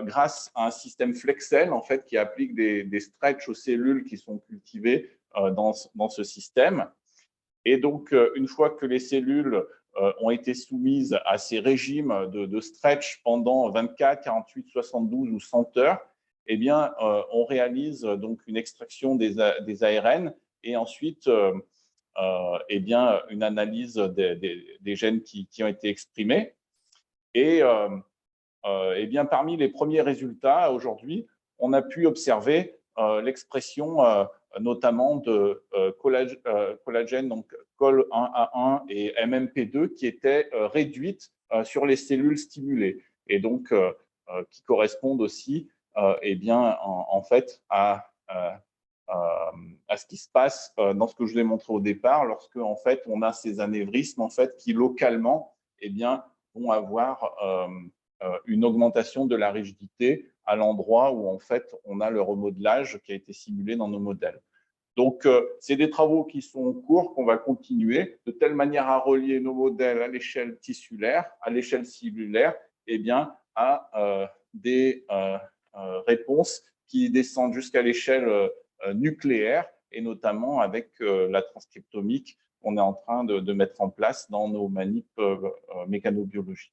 grâce à un système Flexel en fait, qui applique des stretches aux cellules qui sont cultivées dans ce système. Et donc, une fois que les cellules ont été soumises à ces régimes de stretch pendant 24, 48, 72 ou 100 heures, eh bien, on réalise donc une extraction des ARN et ensuite eh bien, une analyse des gènes qui ont été exprimés. Et eh bien, parmi les premiers résultats aujourd'hui, on a pu observer l'expression notamment de collagène, donc COL1A1 et MMP2, qui étaient réduites sur les cellules stimulées et donc qui correspondent aussi eh bien, en fait à ce qui se passe dans ce que je vous ai montré au départ, lorsque en fait, on a ces anévrismes en fait, qui localement eh bien, vont avoir une augmentation de la rigidité à l'endroit où en fait, on a le remodelage qui a été simulé dans nos modèles. Donc, c'est des travaux qui sont en cours, qu'on va continuer, de telle manière à relier nos modèles à l'échelle tissulaire, à l'échelle cellulaire, eh bien, à des réponses qui descendent jusqu'à l'échelle nucléaire, et notamment avec la transcriptomique qu'on est en train de mettre en place dans nos manips mécanobiologiques.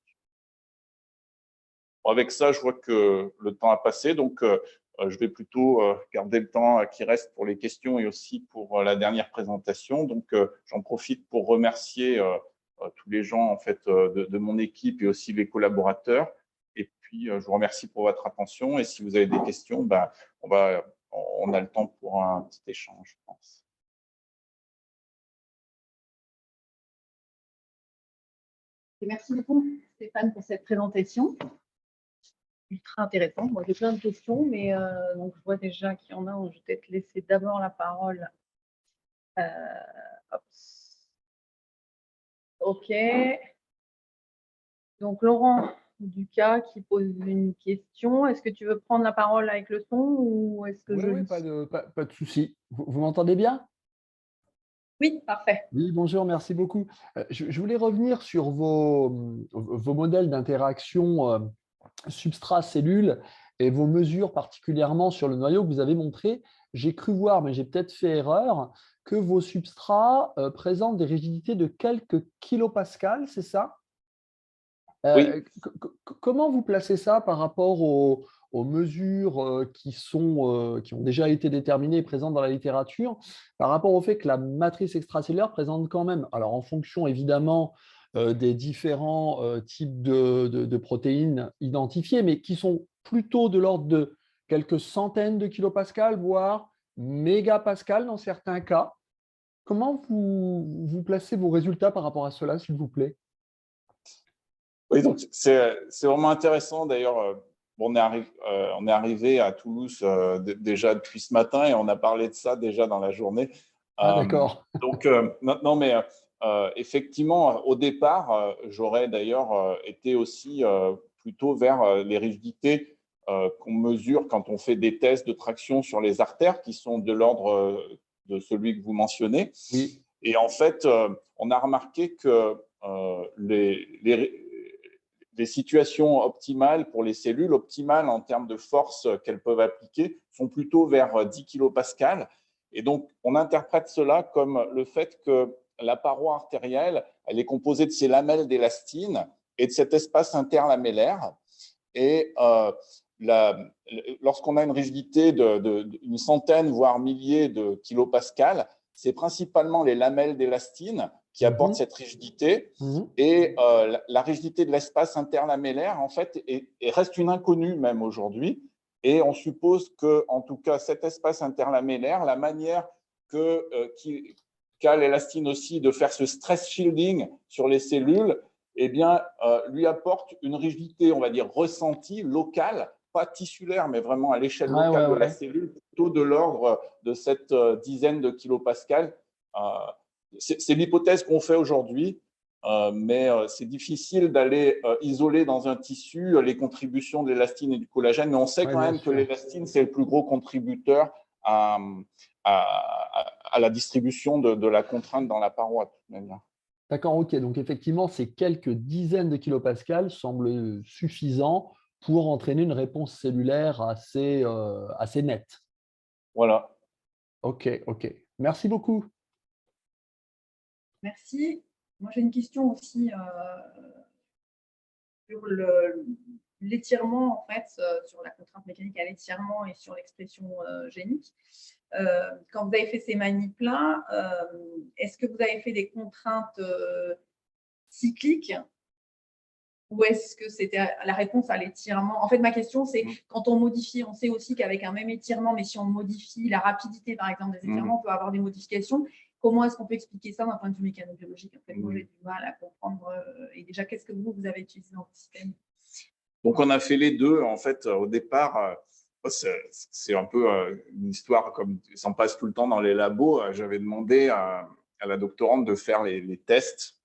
Avec ça, je vois que le temps a passé, donc je vais plutôt garder le temps qui reste pour les questions et aussi pour la dernière présentation. Donc, j'en profite pour remercier tous les gens en fait, de mon équipe et aussi les collaborateurs. Et puis, je vous remercie pour votre attention. Et si vous avez des questions, ben, on a le temps pour un petit échange, je pense. Merci beaucoup, Stéphane, pour cette présentation. Ultra intéressant. Moi, j'ai plein de questions, mais donc, je vois déjà qu'il y en a où je vais peut-être laisser d'abord la parole Hop. OK. Donc, Laurent Ducas qui pose une question. Est-ce que tu veux prendre la parole avec le son ou est-ce que Oui, je oui, lis? pas de souci. Vous m'entendez bien? Oui, parfait. Oui, bonjour, merci beaucoup. Je voulais revenir sur vos modèles d'interaction substrat-cellule et vos mesures particulièrement sur le noyau que vous avez montré. J'ai cru voir, mais j'ai peut-être fait erreur, que vos substrats présentent des rigidités de quelques kilopascales, c'est ça? Oui. Comment vous placez ça par rapport aux mesures qui ont déjà été déterminées et présentes dans la littérature, par rapport au fait que la matrice extracellulaire présente quand même, alors en fonction évidemment des différents types de protéines identifiées, mais qui sont plutôt de l'ordre de quelques centaines de kilopascales, voire mégapascales dans certains cas. Comment vous placez vos résultats par rapport à cela, s'il vous plaît? Oui, donc c'est vraiment intéressant. D'ailleurs, on est arrivé à Toulouse déjà depuis ce matin et on a parlé de ça déjà dans la journée. Ah, d'accord. Donc, non, mais effectivement, au départ, j'aurais d'ailleurs été aussi plutôt vers les rigidités qu'on mesure quand on fait des tests de traction sur les artères qui sont de l'ordre de celui que vous mentionnez. Oui. Et en fait, on a remarqué que les situations optimales pour les cellules, optimales en termes de force qu'elles peuvent appliquer, sont plutôt vers 10 kilopascales. Et donc, on interprète cela comme le fait que la paroi artérielle, elle est composée de ces lamelles d'élastine et de cet espace interlamellaire. Et lorsqu'on a une rigidité d'une centaine, voire milliers de kilopascales, c'est principalement les lamelles d'élastine qui apportent cette rigidité. Et la rigidité de l'espace interlamellaire, en fait, reste une inconnue même aujourd'hui. Et on suppose que, en tout cas, cet espace interlamellaire, la manière qu'a l'élastine aussi de faire ce stress shielding sur les cellules, eh bien, lui apporte une rigidité, on va dire, ressentie, locale, pas tissulaire, mais vraiment à l'échelle locale de la cellule, plutôt de l'ordre de cette dizaine de kilopascales. C'est l'hypothèse qu'on fait aujourd'hui, mais c'est difficile d'aller isoler dans un tissu les contributions de l'élastine et du collagène, mais on sait quand même que l'élastine, c'est le plus gros contributeur à la distribution de la contrainte dans la paroi, de toute manière. D'accord, ok. Donc effectivement, ces quelques dizaines de kilopascales semblent suffisants pour entraîner une réponse cellulaire assez nette. Voilà. Ok, ok. Merci beaucoup. Merci. Moi, j'ai une question aussi sur l'étirement, en fait, sur la contrainte mécanique à l'étirement et sur l'expression génique. Quand vous avez fait ces manips-là, est-ce que vous avez fait des contraintes cycliques ou est-ce que c'était la réponse à l'étirement? En fait, ma question, c'est quand on modifie, on sait aussi qu'avec un même étirement, mais si on modifie la rapidité, par exemple, des étirements, on peut avoir des modifications. Comment est-ce qu'on peut expliquer ça d'un point de vue mécano-biologique? En fait, moi, j'ai du mal à comprendre. Et déjà, qu'est-ce que vous avez utilisé dans votre système? Donc, on a fait les deux. En fait, au départ, c'est un peu une histoire comme ça en passe tout le temps dans les labos. J'avais demandé à la doctorante de faire les tests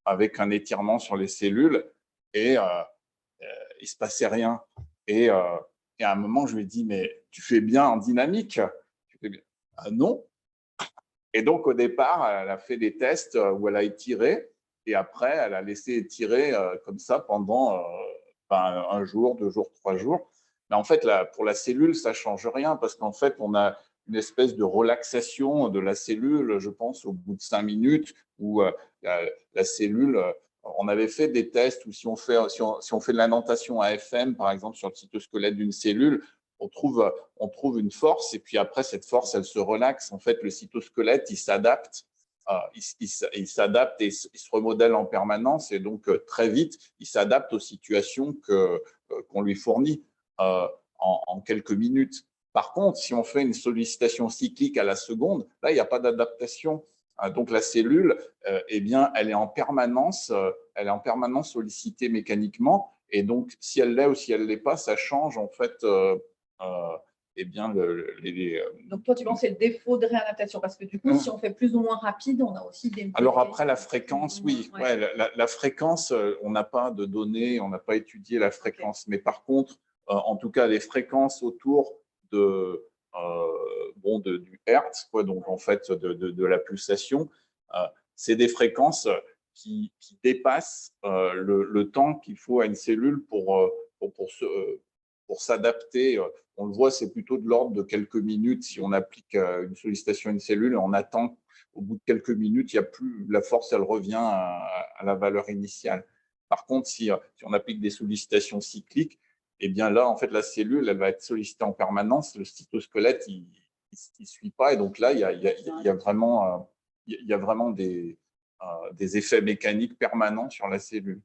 avec un étirement sur les cellules et il ne se passait rien. Et à un moment, je lui ai dit, mais tu fais bien en dynamique? Tu fais bien. Ah, non. Et donc, au départ, elle a fait des tests où elle a étiré et après, elle a laissé étirer comme ça pendant un jour, 2 jours, 3 jours. Mais en fait, pour la cellule, ça ne change rien parce qu'en fait, on a une espèce de relaxation de la cellule, je pense, au bout de 5 minutes, où la cellule, on avait fait des tests où si on fait de la nantation AFM, par exemple, sur le cytosquelette d'une cellule, on trouve une force et puis après, cette force, elle se relaxe. En fait, le cytosquelette, il s'adapte. Il s'adapte et il se remodèle en permanence et donc très vite, il s'adapte aux situations qu'on lui fournit en quelques minutes. Par contre, si on fait une sollicitation cyclique à la seconde, là, il n'y a pas d'adaptation. Donc la cellule, eh bien, elle est en permanence sollicitée mécaniquement et donc si elle l'est ou si elle ne l'est pas, ça change en fait eh bien, Donc, toi, tu penses que c'est le défaut de réadaptation parce que du coup, si on fait plus ou moins rapide, on a aussi des… Alors après, la fréquence, oui. Ouais. Ouais, la fréquence, on n'a pas de données, on n'a pas étudié la fréquence. Okay. Mais par contre, en tout cas, les fréquences autour du Hertz, quoi, donc en fait de la pulsation, c'est des fréquences qui dépassent le temps qu'il faut à une cellule pour s'adapter. On le voit, c'est plutôt de l'ordre de quelques minutes. Si on applique une sollicitation à une cellule, on attend, au bout de quelques minutes, il y a plus, la force, elle revient à la valeur initiale. Par contre, si on applique des sollicitations cycliques, eh bien là, en fait, la cellule, elle va être sollicitée en permanence. Le cytosquelette, il ne suit pas. Et donc là, il y a vraiment des effets mécaniques permanents sur la cellule.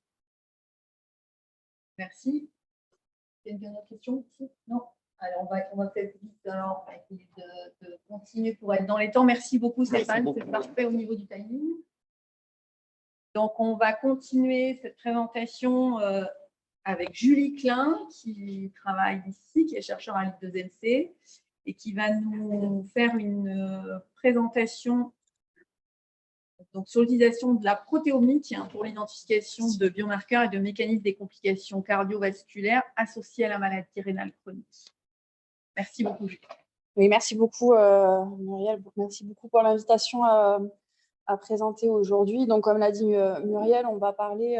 Merci. Il y a une dernière question ici? Non? Alors, on va peut-être vite alors essayer de continuer pour être dans les temps. Merci beaucoup, Stéphane. C'est parfait au niveau du timing. Donc, on va continuer cette présentation avec Julie Klein, qui travaille ici, qui est chercheur à l'I2NC et qui va nous faire une présentation donc, sur l'utilisation de la protéomique pour l'identification de biomarqueurs et de mécanismes des complications cardiovasculaires associées à la maladie rénale chronique. Merci beaucoup, Julie. Oui, merci beaucoup, Muriel. Merci beaucoup pour l'invitation à présenter aujourd'hui. Donc, comme l'a dit Muriel, on va parler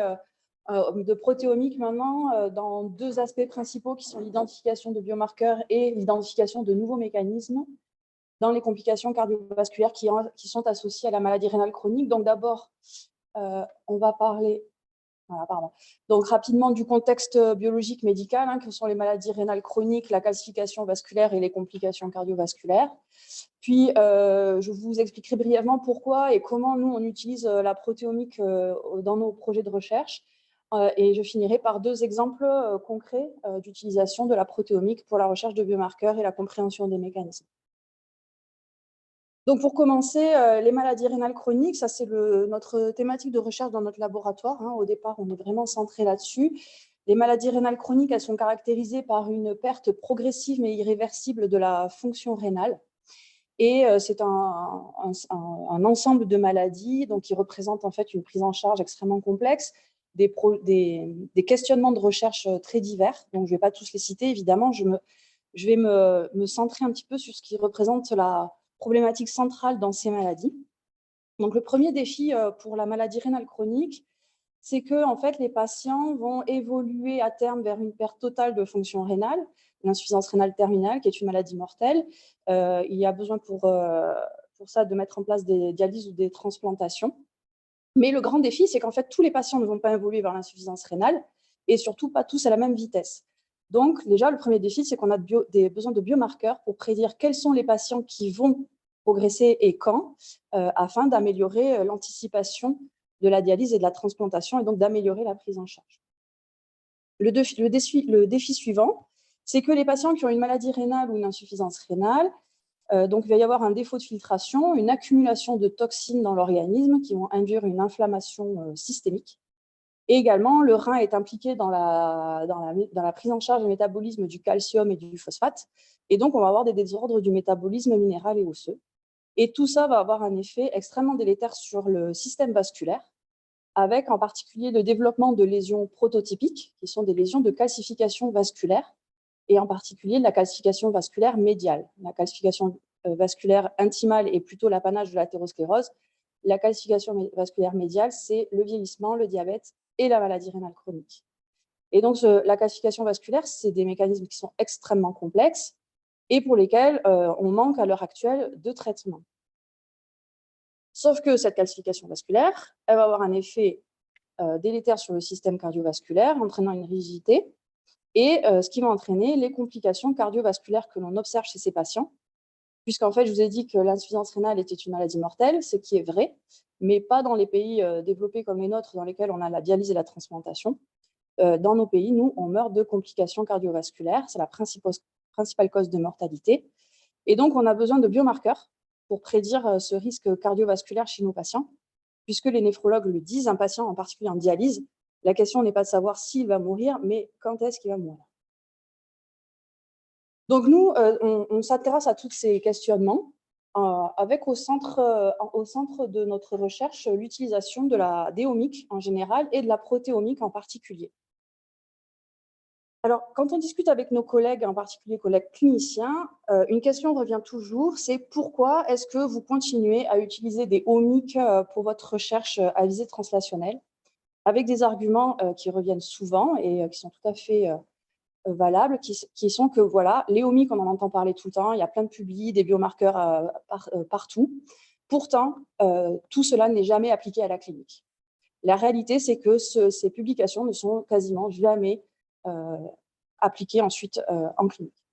de protéomique maintenant dans deux aspects principaux qui sont l'identification de biomarqueurs et l'identification de nouveaux mécanismes dans les complications cardiovasculaires qui sont associées à la maladie rénale chronique. Donc, d'abord, on va parler donc rapidement du contexte biologique médical, que sont les maladies rénales chroniques, la calcification vasculaire et les complications cardiovasculaires. Puis, je vous expliquerai brièvement pourquoi et comment nous, on utilise la protéomique dans nos projets de recherche. Et je finirai par deux exemples concrets d'utilisation de la protéomique pour la recherche de biomarqueurs et la compréhension des mécanismes. Donc, pour commencer, les maladies rénales chroniques, ça c'est notre thématique de recherche dans notre laboratoire. Au départ, on est vraiment centré là-dessus. Les maladies rénales chroniques, elles sont caractérisées par une perte progressive mais irréversible de la fonction rénale. Et c'est un ensemble de maladies donc, qui représentent en fait une prise en charge extrêmement complexe, des questionnements de recherche très divers. Donc, je ne vais pas tous les citer, évidemment. Je vais me centrer un petit peu sur ce qui représente la problématique centrale dans ces maladies. Donc, le premier défi pour la maladie rénale chronique, c'est que en fait, les patients vont évoluer à terme vers une perte totale de fonction rénale, l'insuffisance rénale terminale, qui est une maladie mortelle. Il y a besoin pour ça de mettre en place des dialyses ou des transplantations. Mais le grand défi, c'est qu'en fait, tous les patients ne vont pas évoluer vers l'insuffisance rénale et surtout pas tous à la même vitesse. Donc, déjà, le premier défi, c'est qu'on a besoin de biomarqueurs pour prédire quels sont les patients qui vont progresser et quand, afin d'améliorer l'anticipation de la dialyse et de la transplantation et donc d'améliorer la prise en charge. Le défi suivant, c'est que les patients qui ont une maladie rénale ou une insuffisance rénale, donc il va y avoir un défaut de filtration, une accumulation de toxines dans l'organisme qui vont induire une inflammation systémique. Et également, le rein est impliqué dans la prise en charge du métabolisme du calcium et du phosphate. Et donc, on va avoir des désordres du métabolisme minéral et osseux. Et tout ça va avoir un effet extrêmement délétère sur le système vasculaire, avec en particulier le développement de lésions prototypiques, qui sont des lésions de calcification vasculaire, et en particulier de la calcification vasculaire médiale. La calcification vasculaire intimale est plutôt l'apanage de l'athérosclérose. La calcification vasculaire médiale, c'est le vieillissement, le diabète et la maladie rénale chronique. Et donc, la calcification vasculaire, c'est des mécanismes qui sont extrêmement complexes et pour lesquels on manque à l'heure actuelle de traitement. Sauf que cette calcification vasculaire, elle va avoir un effet délétère sur le système cardiovasculaire, entraînant une rigidité, et ce qui va entraîner les complications cardiovasculaires que l'on observe chez ces patients, puisqu'en fait, je vous ai dit que l'insuffisance rénale était une maladie mortelle, ce qui est vrai, mais pas dans les pays développés comme les nôtres, dans lesquels on a la dialyse et la transplantation. Dans nos pays, nous, on meurt de complications cardiovasculaires, c'est la principale cause de mortalité. Et donc, on a besoin de biomarqueurs pour prédire ce risque cardiovasculaire chez nos patients, puisque les néphrologues le disent, un patient en particulier en dialyse, la question n'est pas de savoir s'il va mourir, mais quand est-ce qu'il va mourir. Donc, nous, on s'intéresse à tous ces questionnements avec au centre de notre recherche l'utilisation des omics en général et de la protéomique en particulier. Alors, quand on discute avec nos collègues, en particulier collègues cliniciens, une question revient toujours, c'est pourquoi est-ce que vous continuez à utiliser des omics pour votre recherche à visée translationnelle, avec des arguments qui reviennent souvent et qui sont tout à fait valables, qui sont que voilà, les omics, on en entend parler tout le temps, il y a plein de publis, des biomarqueurs partout. Pourtant, tout cela n'est jamais appliqué à la clinique. La réalité, c'est que ces publications ne sont quasiment jamais appliquées ensuite en clinique.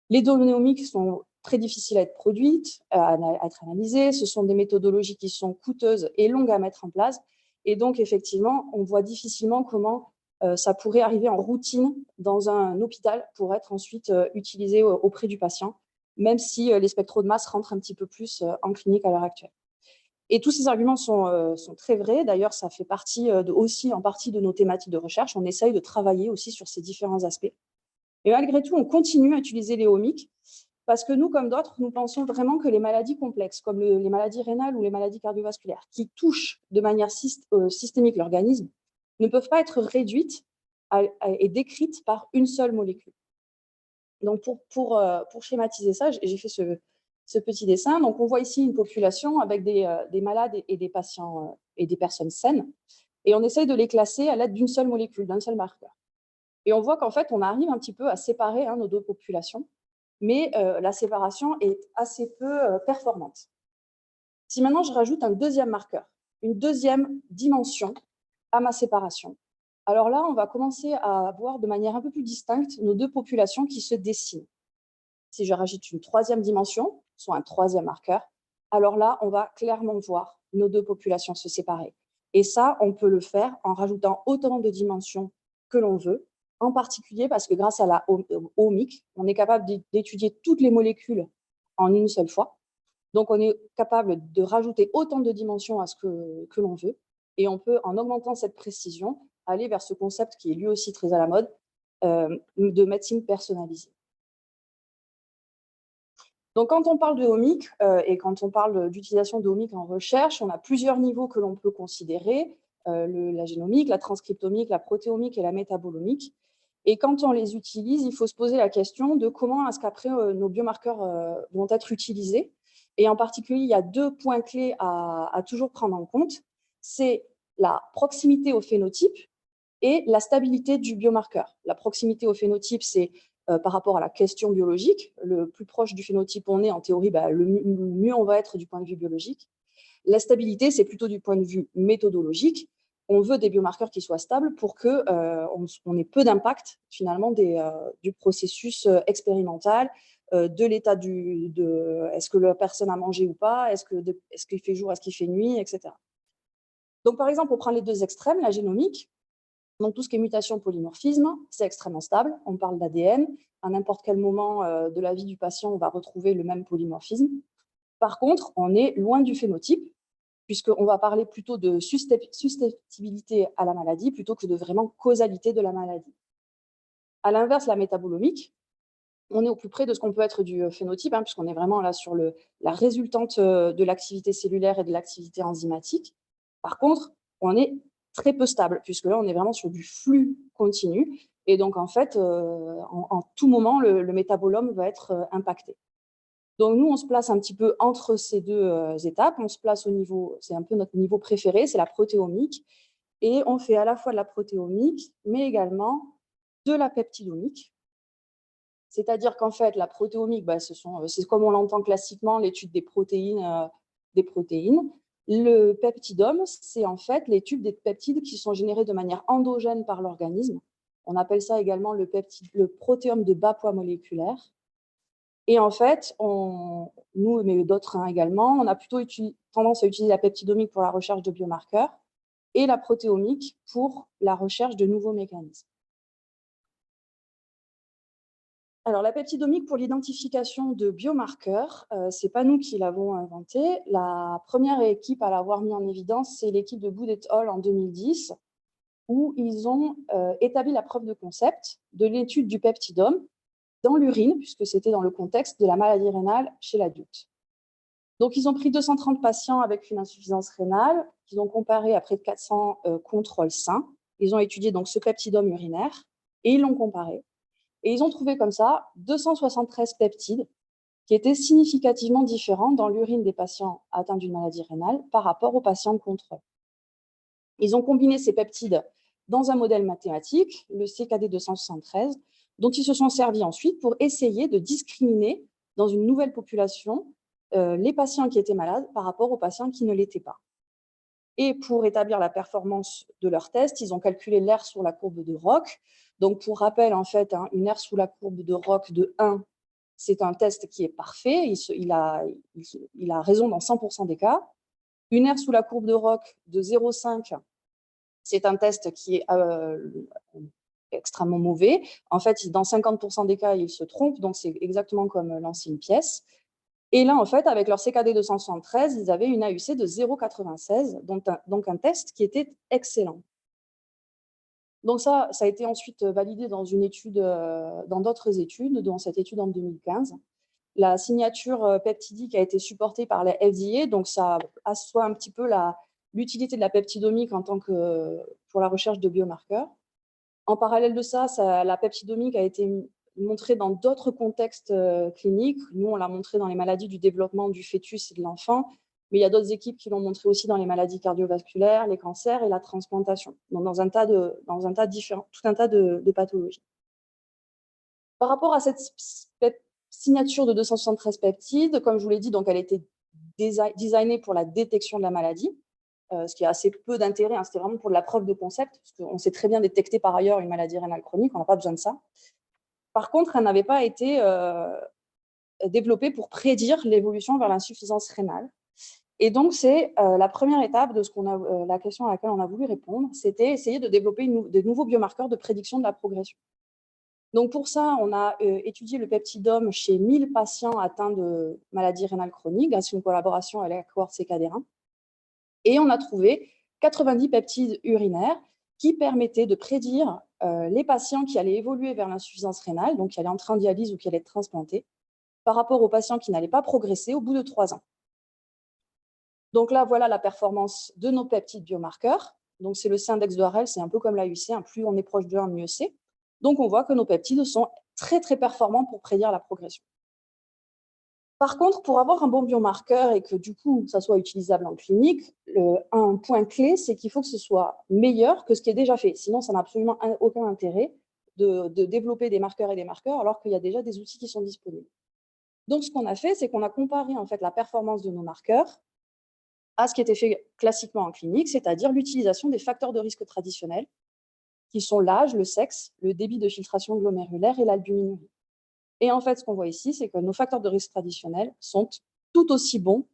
Les données omics sont très difficiles à être produites, à être analysées. Ce sont des méthodologies qui sont coûteuses et longues à mettre en place. Et donc, effectivement, on voit difficilement comment ça pourrait arriver en routine dans un hôpital pour être ensuite utilisé auprès du patient, même si les spectros de masse rentrent un petit peu plus en clinique à l'heure actuelle. Et tous ces arguments sont très vrais. D'ailleurs, ça fait partie aussi en partie de nos thématiques de recherche. On essaye de travailler aussi sur ces différents aspects. Et malgré tout, on continue à utiliser les omics parce que nous, comme d'autres, nous pensons vraiment que les maladies complexes, comme les maladies rénales ou les maladies cardiovasculaires, qui touchent de manière systémique l'organisme, ne peuvent pas être réduites et décrites par une seule molécule. Donc, pour schématiser ça, j'ai fait ce petit dessin. Donc, on voit ici une population avec des malades et des patients et des personnes saines. Et on essaye de les classer à l'aide d'une seule molécule, d'un seul marqueur. Et on voit qu'en fait, on arrive un petit peu à séparer nos deux populations, mais la séparation est assez peu performante. Si maintenant, je rajoute un deuxième marqueur, une deuxième dimension à ma séparation, alors là, on va commencer à voir de manière un peu plus distincte nos deux populations qui se dessinent. Si je rajoute une troisième dimension, soit un troisième marqueur, alors là, on va clairement voir nos deux populations se séparer. Et ça, on peut le faire en rajoutant autant de dimensions que l'on veut, en particulier parce que grâce à la omic, on est capable d'étudier toutes les molécules en une seule fois. Donc, on est capable de rajouter autant de dimensions à ce que l'on veut. Et on peut, en augmentant cette précision, aller vers ce concept qui est lui aussi très à la mode, de médecine personnalisée. Donc, quand on parle de omic et quand on parle d'utilisation de omic en recherche, on a plusieurs niveaux que l'on peut considérer, la génomique, la transcriptomique, la protéomique et la métabolomique. Et quand on les utilise, il faut se poser la question de comment est-ce qu'après nos biomarqueurs vont être utilisés. Et en particulier, il y a deux points clés à toujours prendre en compte. C'est la proximité au phénotype et la stabilité du biomarqueur. La proximité au phénotype, c'est par rapport à la question biologique. Le plus proche du phénotype on est, en théorie, le mieux on va être du point de vue biologique. La stabilité, c'est plutôt du point de vue méthodologique. On veut des biomarqueurs qui soient stables pour qu'on ait peu d'impact, finalement, du processus expérimental, de l'état est-ce que la personne a mangé ou pas, est-ce qu'il fait jour, est-ce qu'il fait nuit, etc. Donc, par exemple, on prend les deux extrêmes, la génomique. Donc, tout ce qui est mutation, polymorphisme, c'est extrêmement stable. On parle d'ADN. À n'importe quel moment de la vie du patient, on va retrouver le même polymorphisme. Par contre, on est loin du phénotype, puisqu'on va parler plutôt de susceptibilité à la maladie plutôt que de vraiment causalité de la maladie. À l'inverse, la métabolomique, on est au plus près de ce qu'on peut être du phénotype, puisqu'on est vraiment là sur la résultante de l'activité cellulaire et de l'activité enzymatique. Par contre, on est très peu stable, puisque là, on est vraiment sur du flux continu. Et donc, en fait, en tout moment, le métabolome va être impacté. Donc, nous, on se place un petit peu entre ces deux étapes. On se place au niveau, c'est un peu notre niveau préféré, c'est la protéomique. Et on fait à la fois de la protéomique, mais également de la peptidomique. C'est-à-dire qu'en fait, la protéomique, c'est comme on l'entend classiquement, l'étude des protéines. Le peptidome, c'est en fait l'étude des peptides qui sont générés de manière endogène par l'organisme. On appelle ça également le protéome de bas poids moléculaire. Et en fait, nous, mais d'autres également, on a plutôt tendance à utiliser la peptidomique pour la recherche de biomarqueurs et la protéomique pour la recherche de nouveaux mécanismes. Alors, la peptidomique pour l'identification de biomarqueurs, ce n'est pas nous qui l'avons inventé. La première équipe à l'avoir mis en évidence, c'est l'équipe de Boud et al. En 2010, où ils ont établi la preuve de concept de l'étude du peptidome dans l'urine, puisque c'était dans le contexte de la maladie rénale chez l'adulte. Donc, ils ont pris 230 patients avec une insuffisance rénale, qu'ils ont comparé à près de 400 contrôles sains. Ils ont étudié donc ce peptidome urinaire et ils l'ont comparé. Et ils ont trouvé comme ça 273 peptides qui étaient significativement différents dans l'urine des patients atteints d'une maladie rénale par rapport aux patients de contrôle. Ils ont combiné ces peptides dans un modèle mathématique, le CKD 273, dont ils se sont servis ensuite pour essayer de discriminer dans une nouvelle population les patients qui étaient malades par rapport aux patients qui ne l'étaient pas. Et pour établir la performance de leur test, ils ont calculé l'aire sur la courbe de Roch. Donc, pour rappel, en fait, une aire sous la courbe de Roch de 1, c'est un test qui est parfait. Il a raison dans 100% des cas. Une aire sous la courbe de Roch de 0,5, c'est un test qui est extrêmement mauvais. En fait, dans 50% des cas, il se trompe. Donc, c'est exactement comme lancer une pièce. Et là, en fait, avec leur CKD 273, ils avaient une AUC de 0,96, donc un test qui était excellent. Donc ça a été ensuite validé dans une étude, dans d'autres études, dont cette étude en 2015. La signature peptidique a été supportée par la FDA, donc ça assoit un petit peu l'utilité de la peptidomique en tant que pour la recherche de biomarqueurs. En parallèle de ça, la peptidomique a été montrée dans d'autres contextes cliniques. Nous, on l'a montré dans les maladies du développement du fœtus et de l'enfant, mais il y a d'autres équipes qui l'ont montré aussi dans les maladies cardiovasculaires, les cancers et la transplantation, donc dans un tas différent, tout un tas de pathologies. Par rapport à cette signature de 273 peptides, comme je vous l'ai dit, donc elle était designée pour la détection de la maladie, ce qui a assez peu d'intérêt, hein, c'était vraiment pour de la preuve de concept, parce qu'on sait très bien détecter par ailleurs une maladie rénale chronique, on n'a pas besoin de ça. Par contre, elle n'avait pas été développée pour prédire l'évolution vers l'insuffisance rénale. Et donc, c'est la première étape de la question à laquelle on a voulu répondre, c'était essayer de développer de nouveaux biomarqueurs de prédiction de la progression. Donc, pour ça, on a étudié le peptidome chez 1000 patients atteints de maladie rénale chronique, grâce à une collaboration avec la cohorte CKD1. Et on a trouvé 90 peptides urinaires qui permettaient de prédire les patients qui allaient évoluer vers l'insuffisance rénale, donc qui allaient entrer en dialyse ou qui allaient être transplantés, par rapport aux patients qui n'allaient pas progresser au bout de 3 ans. Donc là, voilà la performance de nos peptides biomarqueurs. Donc c'est le C-index de Harrel, c'est un peu comme l'AUC, hein, plus on est proche de 1, mieux c'est. Donc on voit que nos peptides sont très très performants pour prédire la progression. Par contre, pour avoir un bon biomarqueur et que du coup, ça soit utilisable en clinique, un point clé, c'est qu'il faut que ce soit meilleur que ce qui est déjà fait. Sinon, ça n'a absolument aucun intérêt de développer des marqueurs et des marqueurs alors qu'il y a déjà des outils qui sont disponibles. Donc, ce qu'on a fait, c'est qu'on a comparé en fait la performance de nos marqueurs à ce qui était fait classiquement en clinique, c'est-à-dire l'utilisation des facteurs de risque traditionnels, qui sont l'âge, le sexe, le débit de filtration glomérulaire et l'albuminurie. Et en fait, ce qu'on voit ici, c'est que nos facteurs de risque traditionnels sont tout aussi bons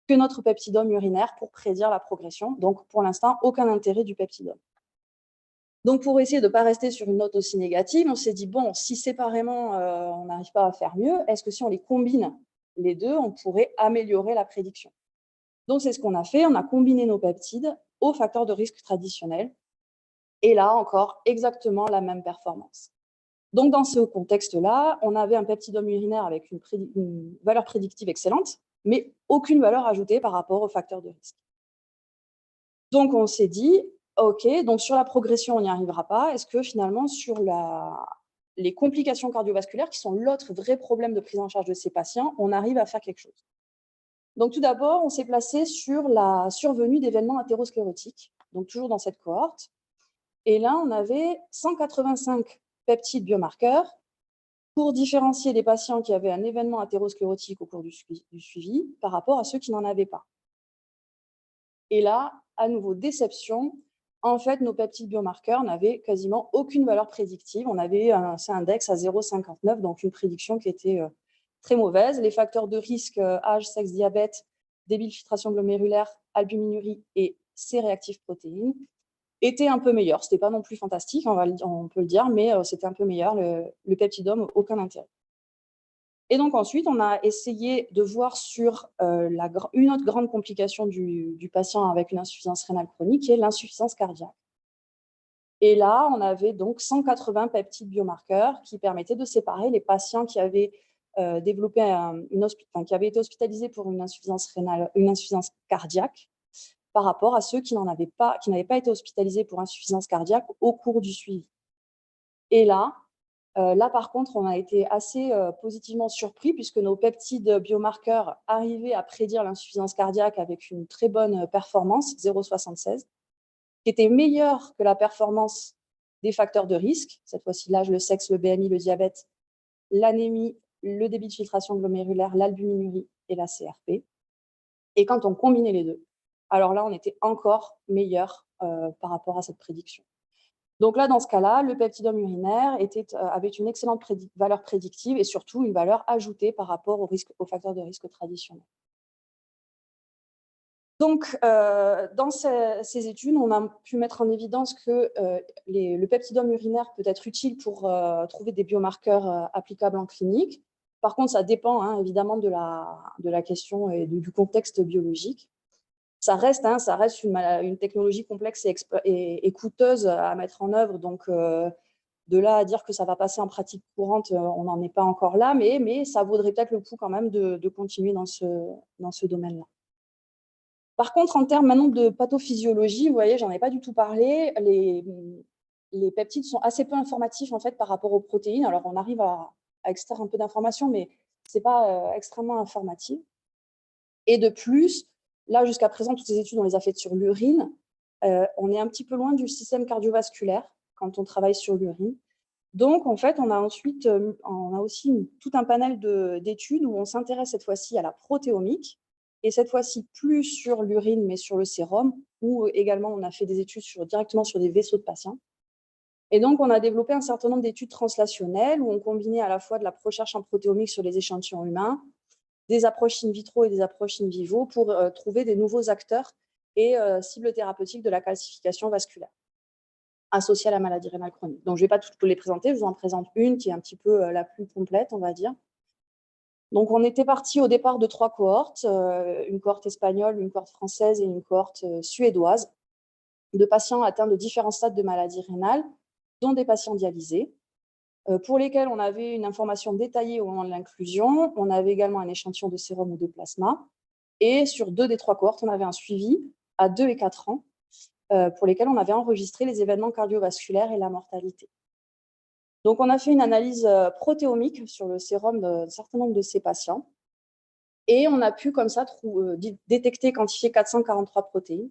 que notre peptidome urinaire pour prédire la progression. Donc, pour l'instant, aucun intérêt du peptidome. Donc, pour essayer de ne pas rester sur une note aussi négative, on s'est dit, bon, si séparément, on n'arrive pas à faire mieux, est-ce que si on les combine les deux, on pourrait améliorer la prédiction? Donc, c'est ce qu'on a fait. On a combiné nos peptides aux facteurs de risque traditionnels. Et là, encore, exactement la même performance. Donc, dans ce contexte-là, on avait un peptidome urinaire avec une valeur prédictive excellente, mais aucune valeur ajoutée par rapport aux facteurs de risque. Donc, on s'est dit, OK, donc sur la progression, on n'y arrivera pas. Est-ce que finalement, sur les complications cardiovasculaires, qui sont l'autre vrai problème de prise en charge de ces patients, on arrive à faire quelque chose? Donc, tout d'abord, on s'est placé sur la survenue d'événements athérosclérotiques, donc toujours dans cette cohorte. Et là, on avait 185 peptides biomarqueurs pour différencier les patients qui avaient un événement athérosclérotique au cours du suivi par rapport à ceux qui n'en avaient pas. Et là, à nouveau, déception. En fait, nos peptides biomarqueurs n'avaient quasiment aucune valeur prédictive. On avait un C-index à 0,59, donc une prédiction qui était très mauvaise. Les facteurs de risque, âge, sexe, diabète, débit de filtration glomérulaire, albuminurie et C-réactive protéines, était un peu meilleur. Ce n'était pas non plus fantastique, on peut le dire, mais c'était un peu meilleur. Le peptidome, aucun intérêt. Et donc ensuite, on a essayé de voir sur une autre grande complication du patient avec une insuffisance rénale chronique, qui est l'insuffisance cardiaque. Et là, on avait donc 180 peptides biomarqueurs qui permettaient de séparer les patients qui avaient développé qui avaient été hospitalisés pour une insuffisance rénale, une insuffisance cardiaque, par rapport à ceux qui n'avaient pas été hospitalisés pour insuffisance cardiaque au cours du suivi. Et là, par contre, on a été assez positivement surpris puisque nos peptides biomarqueurs arrivaient à prédire l'insuffisance cardiaque avec une très bonne performance, 0,76, qui était meilleure que la performance des facteurs de risque, cette fois-ci l'âge, le sexe, le BMI, le diabète, l'anémie, le débit de filtration glomérulaire, l'albuminurie et la CRP. Et quand on combinait les deux, alors là, on était encore meilleur par rapport à cette prédiction. Donc là, dans ce cas-là, le peptidome urinaire avait une excellente valeur prédictive et surtout une valeur ajoutée par rapport aux facteurs de risque traditionnels. Donc, dans ces études, on a pu mettre en évidence que le peptidome urinaire peut être utile pour trouver des biomarqueurs applicables en clinique. Par contre, ça dépend évidemment de la question et du contexte biologique. Ça reste une technologie complexe et coûteuse à mettre en œuvre. Donc, de là à dire que ça va passer en pratique courante, on n'en est pas encore là, mais ça vaudrait peut-être le coup quand même de continuer dans ce domaine-là. Par contre, en termes maintenant de pathophysiologie, vous voyez, j'en ai pas du tout parlé. Les peptides sont assez peu informatifs en fait par rapport aux protéines. Alors, on arrive à extraire un peu d'informations, mais c'est pas extrêmement informatif. Et de plus, là, jusqu'à présent, toutes ces études, on les a faites sur l'urine. On est un petit peu loin du système cardiovasculaire quand on travaille sur l'urine. Donc, en fait, on a aussi tout un panel d'études où on s'intéresse cette fois-ci à la protéomique, et cette fois-ci plus sur l'urine, mais sur le sérum, où également on a fait des études directement sur des vaisseaux de patients. Et donc, on a développé un certain nombre d'études translationnelles où on combinait à la fois de la recherche en protéomique sur les échantillons humains, des approches in vitro et des approches in vivo pour trouver des nouveaux acteurs et cibles thérapeutiques de la calcification vasculaire associée à la maladie rénale chronique. Donc, je ne vais pas toutes les présenter, je vous en présente une qui est un petit peu la plus complète, on va dire. Donc, on était parti au départ de 3 cohortes, une cohorte espagnole, une cohorte française et une cohorte suédoise, de patients atteints de différents stades de maladie rénale, dont des patients dialysés, pour lesquels on avait une information détaillée au moment de l'inclusion. On avait également un échantillon de sérum ou de plasma. Et sur 2 des 3 cohortes, on avait un suivi à 2 et 4 ans, pour lesquels on avait enregistré les événements cardiovasculaires et la mortalité. Donc, on a fait une analyse protéomique sur le sérum d'un certain nombre de ces patients. Et on a pu, comme ça, détecter, quantifier 443 protéines,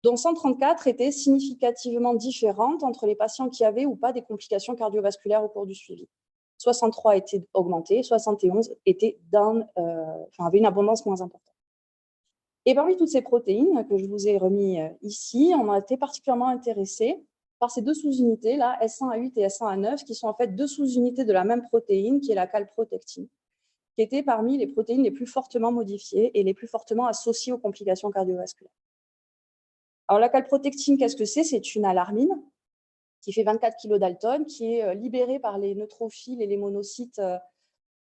dont 134 étaient significativement différentes entre les patients qui avaient ou pas des complications cardiovasculaires au cours du suivi. 63 étaient augmentées, 71 avaient une abondance moins importante. Et parmi toutes ces protéines que je vous ai remis ici, on a été particulièrement intéressés par ces 2 sous-unités, là, S1A8 et S1A9, qui sont en fait 2 sous-unités de la même protéine, qui est la calprotectine, qui était parmi les protéines les plus fortement modifiées et les plus fortement associées aux complications cardiovasculaires. Alors, la calprotectine, qu'est-ce que c'est? C'est une alarmine qui fait 24 kilodalton, qui est libérée par les neutrophiles et les monocytes,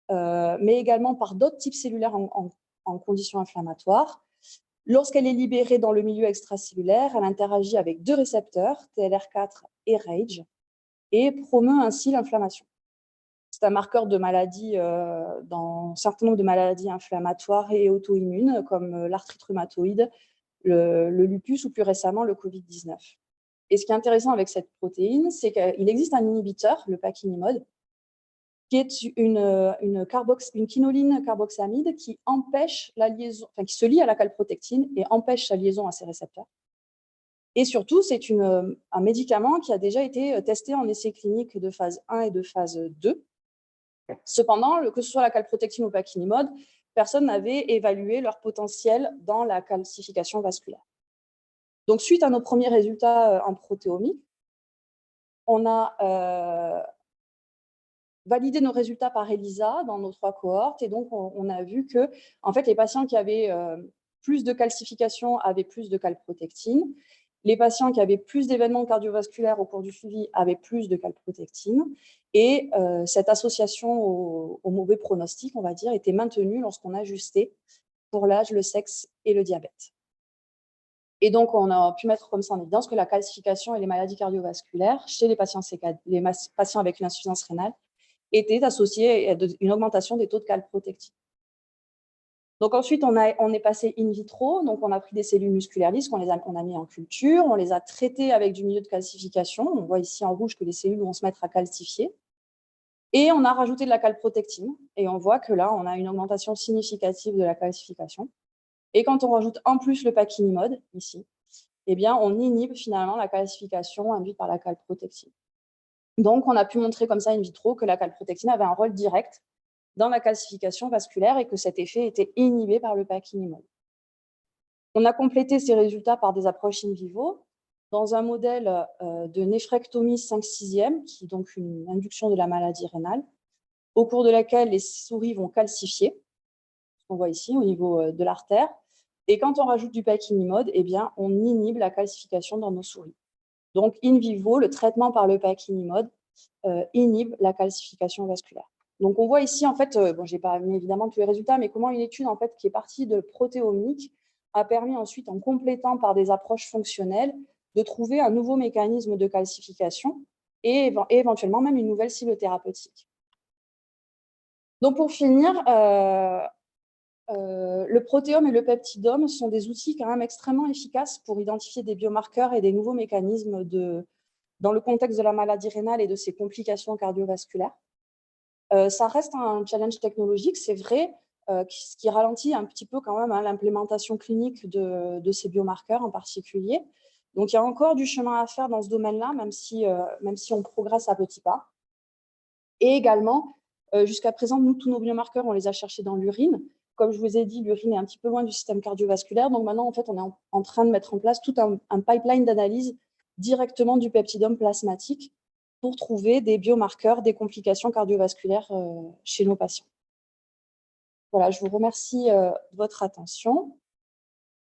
mais également par d'autres types cellulaires en conditions inflammatoires. Lorsqu'elle est libérée dans le milieu extracellulaire, elle interagit avec 2 récepteurs, TLR4 et RAGE, et promeut ainsi l'inflammation. C'est un marqueur de maladie dans un certain nombre de maladies inflammatoires et auto-immunes, comme l'arthrite rhumatoïde, le lupus ou plus récemment le Covid-19. Et ce qui est intéressant avec cette protéine, c'est qu'il existe un inhibiteur, le paquinimod, qui est une quinoline carboxamide qui empêche la liaison, qui se lie à la calprotectine et empêche sa liaison à ces récepteurs. Et surtout, c'est un médicament qui a déjà été testé en essais cliniques de phase 1 et de phase 2. Cependant, que ce soit la calprotectine ou le paquinimod, personne n'avait évalué leur potentiel dans la calcification vasculaire. Donc, suite à nos premiers résultats en protéomique, on a validé nos résultats par ELISA dans nos 3 cohortes. Et donc, on a vu que en fait, les patients qui avaient plus de calcification avaient plus de calprotectine. Les patients qui avaient plus d'événements cardiovasculaires au cours du suivi avaient plus de calprotectine. Et cette association au mauvais pronostic, on va dire, était maintenue lorsqu'on ajustait pour l'âge, le sexe et le diabète. Et donc, on a pu mettre comme ça en évidence que la calcification et les maladies cardiovasculaires chez les patients patients avec une insuffisance rénale étaient associées à une augmentation des taux de calprotectine. Donc ensuite, on est passé in vitro, donc on a pris des cellules musculaires lisses qu'on a mis en culture, on les a traitées avec du milieu de calcification. On voit ici en rouge que les cellules vont se mettre à calcifier. Et on a rajouté de la calprotectine, et on voit que là, on a une augmentation significative de la calcification. Et quand on rajoute en plus le paquinimod, ici, eh bien, on inhibe finalement la calcification induite par la calprotectine. Donc, on a pu montrer comme ça in vitro que la calprotectine avait un rôle direct dans la calcification vasculaire et que cet effet était inhibé par le paquinimod. On a complété ces résultats par des approches in vivo dans un modèle de néphrectomie 5/6e, qui est donc une induction de la maladie rénale, au cours de laquelle les souris vont calcifier, on voit ici au niveau de l'artère. Et quand on rajoute du paquinimod, eh bien, on inhibe la calcification dans nos souris. Donc, in vivo, le traitement par le paquinimod inhibe la calcification vasculaire. Donc, on voit ici, en fait, bon, je n'ai pas mis évidemment tous les résultats, mais comment une étude en fait, qui est partie de protéomique a permis ensuite, en complétant par des approches fonctionnelles, de trouver un nouveau mécanisme de calcification et éventuellement même une nouvelle cible thérapeutique. Donc, pour finir, le protéome et le peptidome sont des outils quand même extrêmement efficaces pour identifier des biomarqueurs et des nouveaux mécanismes dans le contexte de la maladie rénale et de ses complications cardiovasculaires. Ça reste un challenge technologique, c'est vrai, ce qui ralentit un petit peu quand même l'implémentation clinique de ces biomarqueurs en particulier. Donc, il y a encore du chemin à faire dans ce domaine-là, même si on progresse à petits pas. Et également, jusqu'à présent, nous, tous nos biomarqueurs, on les a cherchés dans l'urine. Comme je vous ai dit, l'urine est un petit peu loin du système cardiovasculaire. Donc maintenant, en fait, on est en train de mettre en place tout un pipeline d'analyse directement du peptidome plasmatique pour trouver des biomarqueurs des complications cardiovasculaires chez nos patients. Voilà, je vous remercie de votre attention.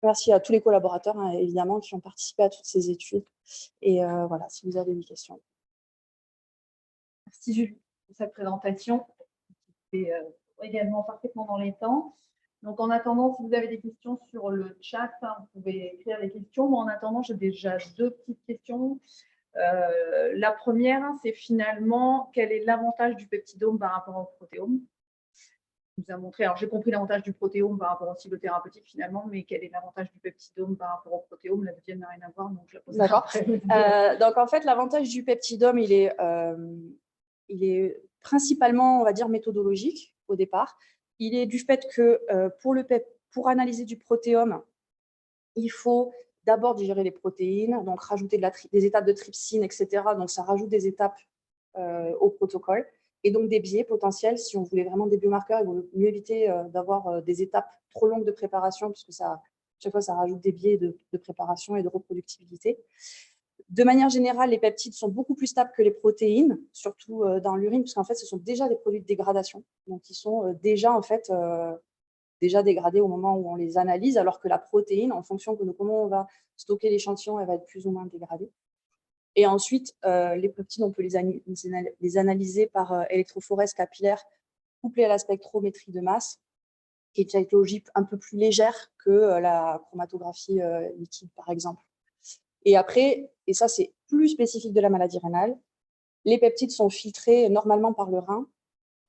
Merci à tous les collaborateurs, hein, évidemment, qui ont participé à toutes ces études. Et voilà, si vous avez des questions. Merci Julie pour cette présentation. C'est également parfaitement dans les temps. Donc, en attendant, si vous avez des questions sur le chat, hein, vous pouvez écrire les questions. Moi, en attendant, j'ai déjà deux petites questions. La première, c'est finalement, quel est l'avantage du peptidome par rapport au protéome? Vous a montré, alors j'ai compris l'avantage du protéome par rapport au cible thérapeutique finalement, mais quel est l'avantage du peptidome par rapport au protéome? La deuxième n'a rien à voir, donc je la pose après. Donc, en fait, l'avantage du peptidome, il est principalement, on va dire, méthodologique au départ. Il est du fait que pour analyser du protéome, il faut d'abord digérer les protéines, donc rajouter des étapes de trypsine, etc. Donc, ça rajoute des étapes au protocole et donc des biais potentiels. Si on voulait vraiment des biomarqueurs, il vaut mieux éviter d'avoir des étapes trop longues de préparation, puisque chaque fois, ça rajoute des biais de préparation et de reproductibilité. De manière générale, les peptides sont beaucoup plus stables que les protéines, surtout dans l'urine, puisqu'en fait, ce sont déjà des produits de dégradation. Donc, ils sont déjà, en fait, déjà dégradés au moment où on les analyse, alors que la protéine, en fonction de comment on va stocker l'échantillon, elle va être plus ou moins dégradée. Et ensuite, les peptides, on peut les analyser par électrophorèse capillaire couplée à la spectrométrie de masse, qui est une technologie un peu plus légère que la chromatographie liquide, par exemple. Et après, et ça c'est plus spécifique de la maladie rénale, les peptides sont filtrés normalement par le rein,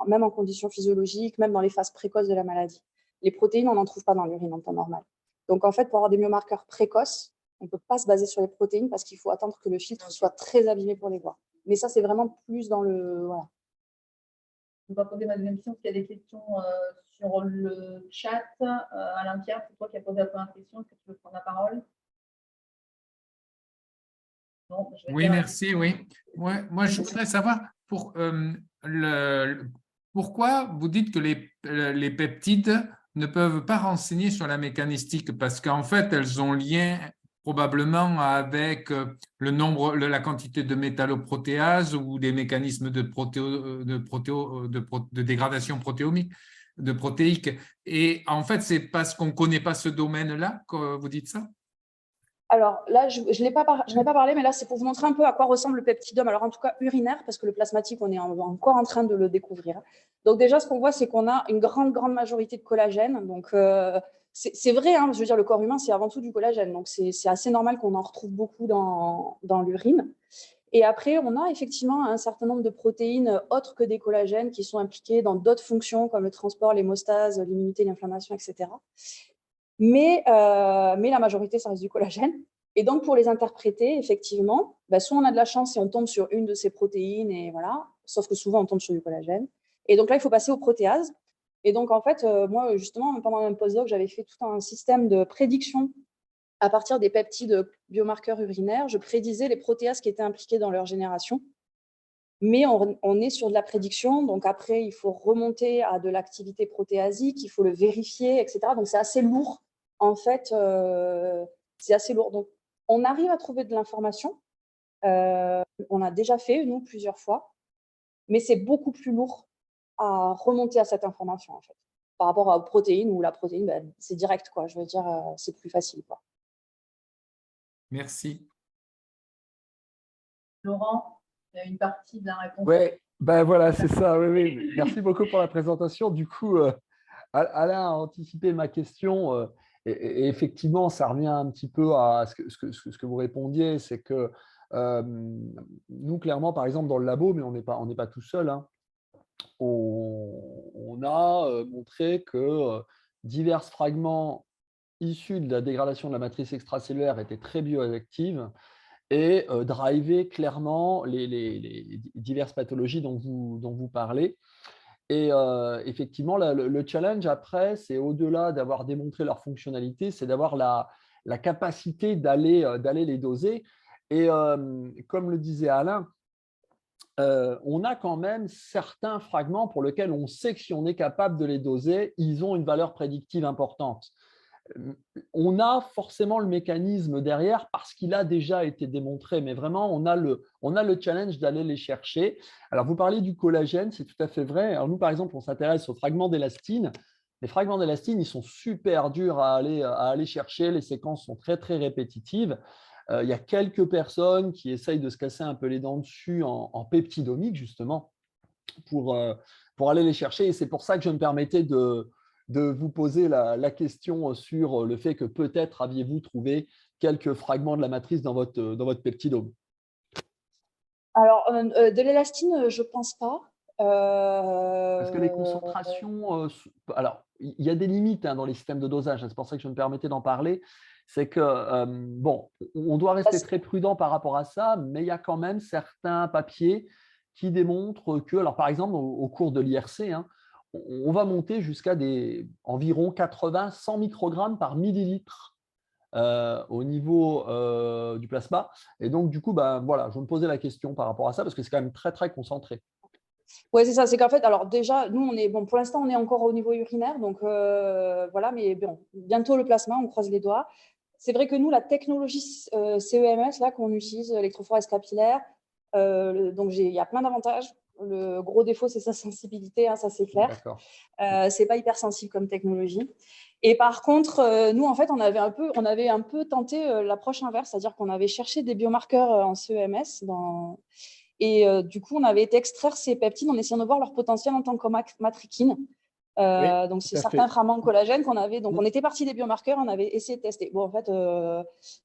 même en conditions physiologiques, même dans les phases précoces de la maladie. Les protéines, on n'en trouve pas dans l'urine en temps normal. Donc en fait, pour avoir des biomarqueurs précoces, on ne peut pas se baser sur les protéines parce qu'il faut attendre que le filtre soit très abîmé pour les voir. Mais ça, c'est vraiment plus dans le… Voilà. Je vais poser ma deuxième question, s'il y a des questions sur le chat. Alain Pierre, c'est toi qui as posé la première question. Est-ce que tu veux prendre la parole? Non, oui, merci. Oui. Ouais, moi, je voudrais savoir pourquoi vous dites que les peptides ne peuvent pas renseigner sur la mécanistique, parce qu'en fait, elles ont lien probablement avec le nombre, la quantité de métalloprotéases ou des mécanismes de dégradation protéomique, de protéique. Et en fait, c'est parce qu'on ne connaît pas ce domaine-là que vous dites ça? Alors là, je n'ai pas parlé, mais là, c'est pour vous montrer un peu à quoi ressemble le peptidome. Alors en tout cas, urinaire, parce que le plasmatique, on est encore en train de le découvrir. Donc déjà, ce qu'on voit, c'est qu'on a une grande majorité de collagène. Donc c'est vrai, hein, je veux dire, le corps humain, c'est avant tout du collagène. Donc, c'est assez normal qu'on en retrouve beaucoup dans l'urine. Et après, on a effectivement un certain nombre de protéines autres que des collagènes qui sont impliquées dans d'autres fonctions comme le transport, l'hémostase, l'immunité, l'inflammation, etc. Mais la majorité, ça reste du collagène. Et donc, pour les interpréter, effectivement, soit on a de la chance et on tombe sur une de ces protéines, et voilà, sauf que souvent, on tombe sur du collagène. Et donc là, il faut passer aux protéases. Et donc, en fait, moi, justement, pendant un postdoc, j'avais fait tout un système de prédiction à partir des peptides biomarqueurs urinaires. Je prédisais les protéases qui étaient impliquées dans leur génération. Mais on est sur de la prédiction. Donc, après, il faut remonter à de l'activité protéasique, il faut le vérifier, etc. Donc, c'est assez lourd. En fait, c'est assez lourd. Donc, on arrive à trouver de l'information. On a déjà fait, nous, plusieurs fois. Mais c'est beaucoup plus lourd à remonter à cette information, en fait. Par rapport aux protéines, où la protéine, c'est direct, quoi. Je veux dire, c'est plus facile, quoi. Merci. Laurent, il y a une partie de la réponse. Oui, ben voilà, c'est ça. Oui, oui. Merci beaucoup pour la présentation. Du coup, Alain a anticipé ma question. Et effectivement, ça revient un petit peu à ce que vous répondiez. C'est que nous, clairement, par exemple, dans le labo, mais on n'est pas tout seul, hein, on a montré que divers fragments issus de la dégradation de la matrice extracellulaire étaient très bioactifs et driver clairement les diverses pathologies dont vous parlez. Et effectivement, le challenge après, c'est au-delà d'avoir démontré leur fonctionnalité, c'est d'avoir la capacité d'aller les doser. Et comme le disait Alain, on a quand même certains fragments pour lesquels on sait que si on est capable de les doser, ils ont une valeur prédictive importante. On a forcément le mécanisme derrière parce qu'il a déjà été démontré, mais vraiment, on a le challenge d'aller les chercher. Alors, vous parlez du collagène, c'est tout à fait vrai. Alors, nous, par exemple, on s'intéresse aux fragments d'élastine. Les fragments d'élastine, ils sont super durs à aller chercher. Les séquences sont très, très répétitives. Il y a quelques personnes qui essayent de se casser un peu les dents dessus en peptidomique, justement, pour aller les chercher. Et c'est pour ça que je me permettais de vous poser la question sur le fait que peut-être aviez-vous trouvé quelques fragments de la matrice dans votre peptidome. Alors, de l'élastine, je ne pense pas. Parce que les concentrations… alors, il y a des limites dans les systèmes de dosage. C'est pour ça que je me permettais d'en parler. C'est que, bon, on doit rester très prudent par rapport à ça, mais il y a quand même certains papiers qui démontrent que, alors par exemple, au cours de l'IRC, hein, on va monter jusqu'à environ 80-100 microgrammes par millilitre au niveau du plasma. Et donc, du coup, voilà, je me posais la question par rapport à ça, parce que c'est quand même très, très concentré. Oui, c'est ça. C'est qu'en fait, alors déjà, nous, pour l'instant, on est encore au niveau urinaire, donc voilà, mais bon, bientôt le plasma, on croise les doigts. C'est vrai que nous, la technologie CEMS là qu'on utilise, électrophorèse capillaire, donc il y a plein d'avantages. Le gros défaut, c'est sa sensibilité, hein, ça c'est clair. C'est pas hyper sensible comme technologie. Et par contre, nous, en fait, on avait un peu tenté l'approche inverse, c'est-à-dire qu'on avait cherché des biomarqueurs en CEMS et du coup, on avait été extraire ces peptides en essayant de voir leur potentiel en tant que matrikine. Donc, c'est certains fragments de collagène qu'on avait. Donc, on était parti des biomarqueurs, on avait essayé de tester. Bon, en fait,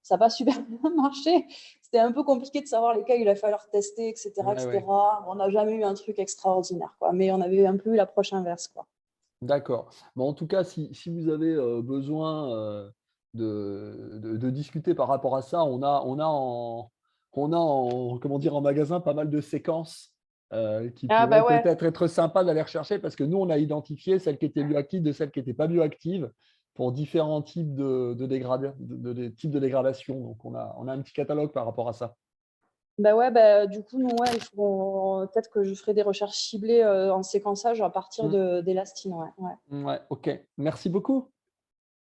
ça n'a pas super bien marché. C'était un peu compliqué de savoir lesquels il a fallu tester, etc. etc. On n'a jamais eu un truc extraordinaire, quoi. Mais on avait un peu eu l'approche inverse, quoi. D'accord. Bon, en tout cas, si vous avez besoin de discuter par rapport à ça, on a comment dire, en magasin pas mal de séquences qui pourraient peut-être être sympas d'aller rechercher parce que nous, on a identifié celles qui étaient bioactives de celles qui n'étaient pas bioactives pour différents types de types de dégradation. Donc, on a un petit catalogue par rapport à ça. Du coup, nous, il faut peut-être que je ferai des recherches ciblées en séquençage à partir d'élastine. Ouais, ok. Merci beaucoup.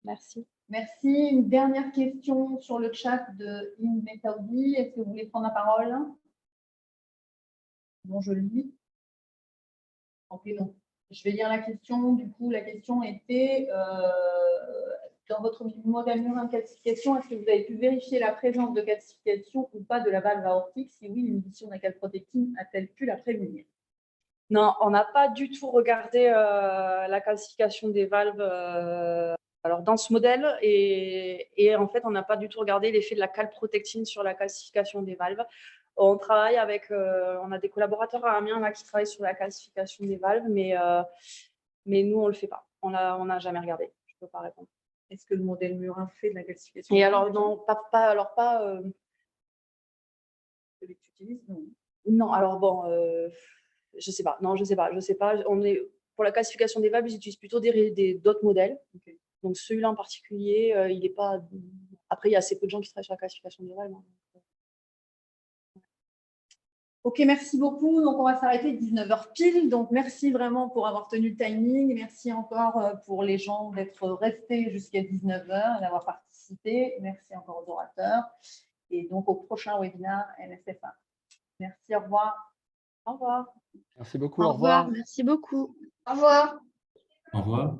Merci. Merci. Une dernière question sur le chat de Inmetaudi. Est-ce que vous voulez prendre la parole? Bon, je le lis. Ok, donc je vais lire la question. Du coup, la question était dans votre modèle murin de calcification, est-ce que vous avez pu vérifier la présence de calcification ou pas de la valve aortique? Si oui, l'inhibition de la calprotectine a-t-elle pu la prévenir? Non, on n'a pas du tout regardé la calcification des valves Alors, dans ce modèle, et en fait, on n'a pas du tout regardé l'effet de la calprotectine sur la calcification des valves. On travaille avec, on a des collaborateurs à Amiens là, qui travaillent sur la calcification des valves, mais nous, on ne le fait pas. On n'a jamais regardé. Je ne peux pas répondre. Est-ce que le modèle Murin fait de la calcification? Et alors, non, pas. Celui que tu utilises, non. Non, alors bon, je sais pas. Non, je sais pas. Pour la calcification des valves, ils utilisent plutôt d'autres modèles. Okay. Donc celui-là en particulier, il n'est pas. Après, il y a assez peu de gens qui travaillent sur la calcification des valves. Ok, merci beaucoup. Donc, on va s'arrêter 19h pile. Donc, merci vraiment pour avoir tenu le timing. Merci encore pour les gens d'être restés jusqu'à 19h et d'avoir participé. Merci encore aux orateurs. Et donc, au prochain webinaire NSF1. Merci, au revoir. Au revoir. Merci beaucoup, Au au revoir. revoir, merci beaucoup. Au revoir. Au revoir.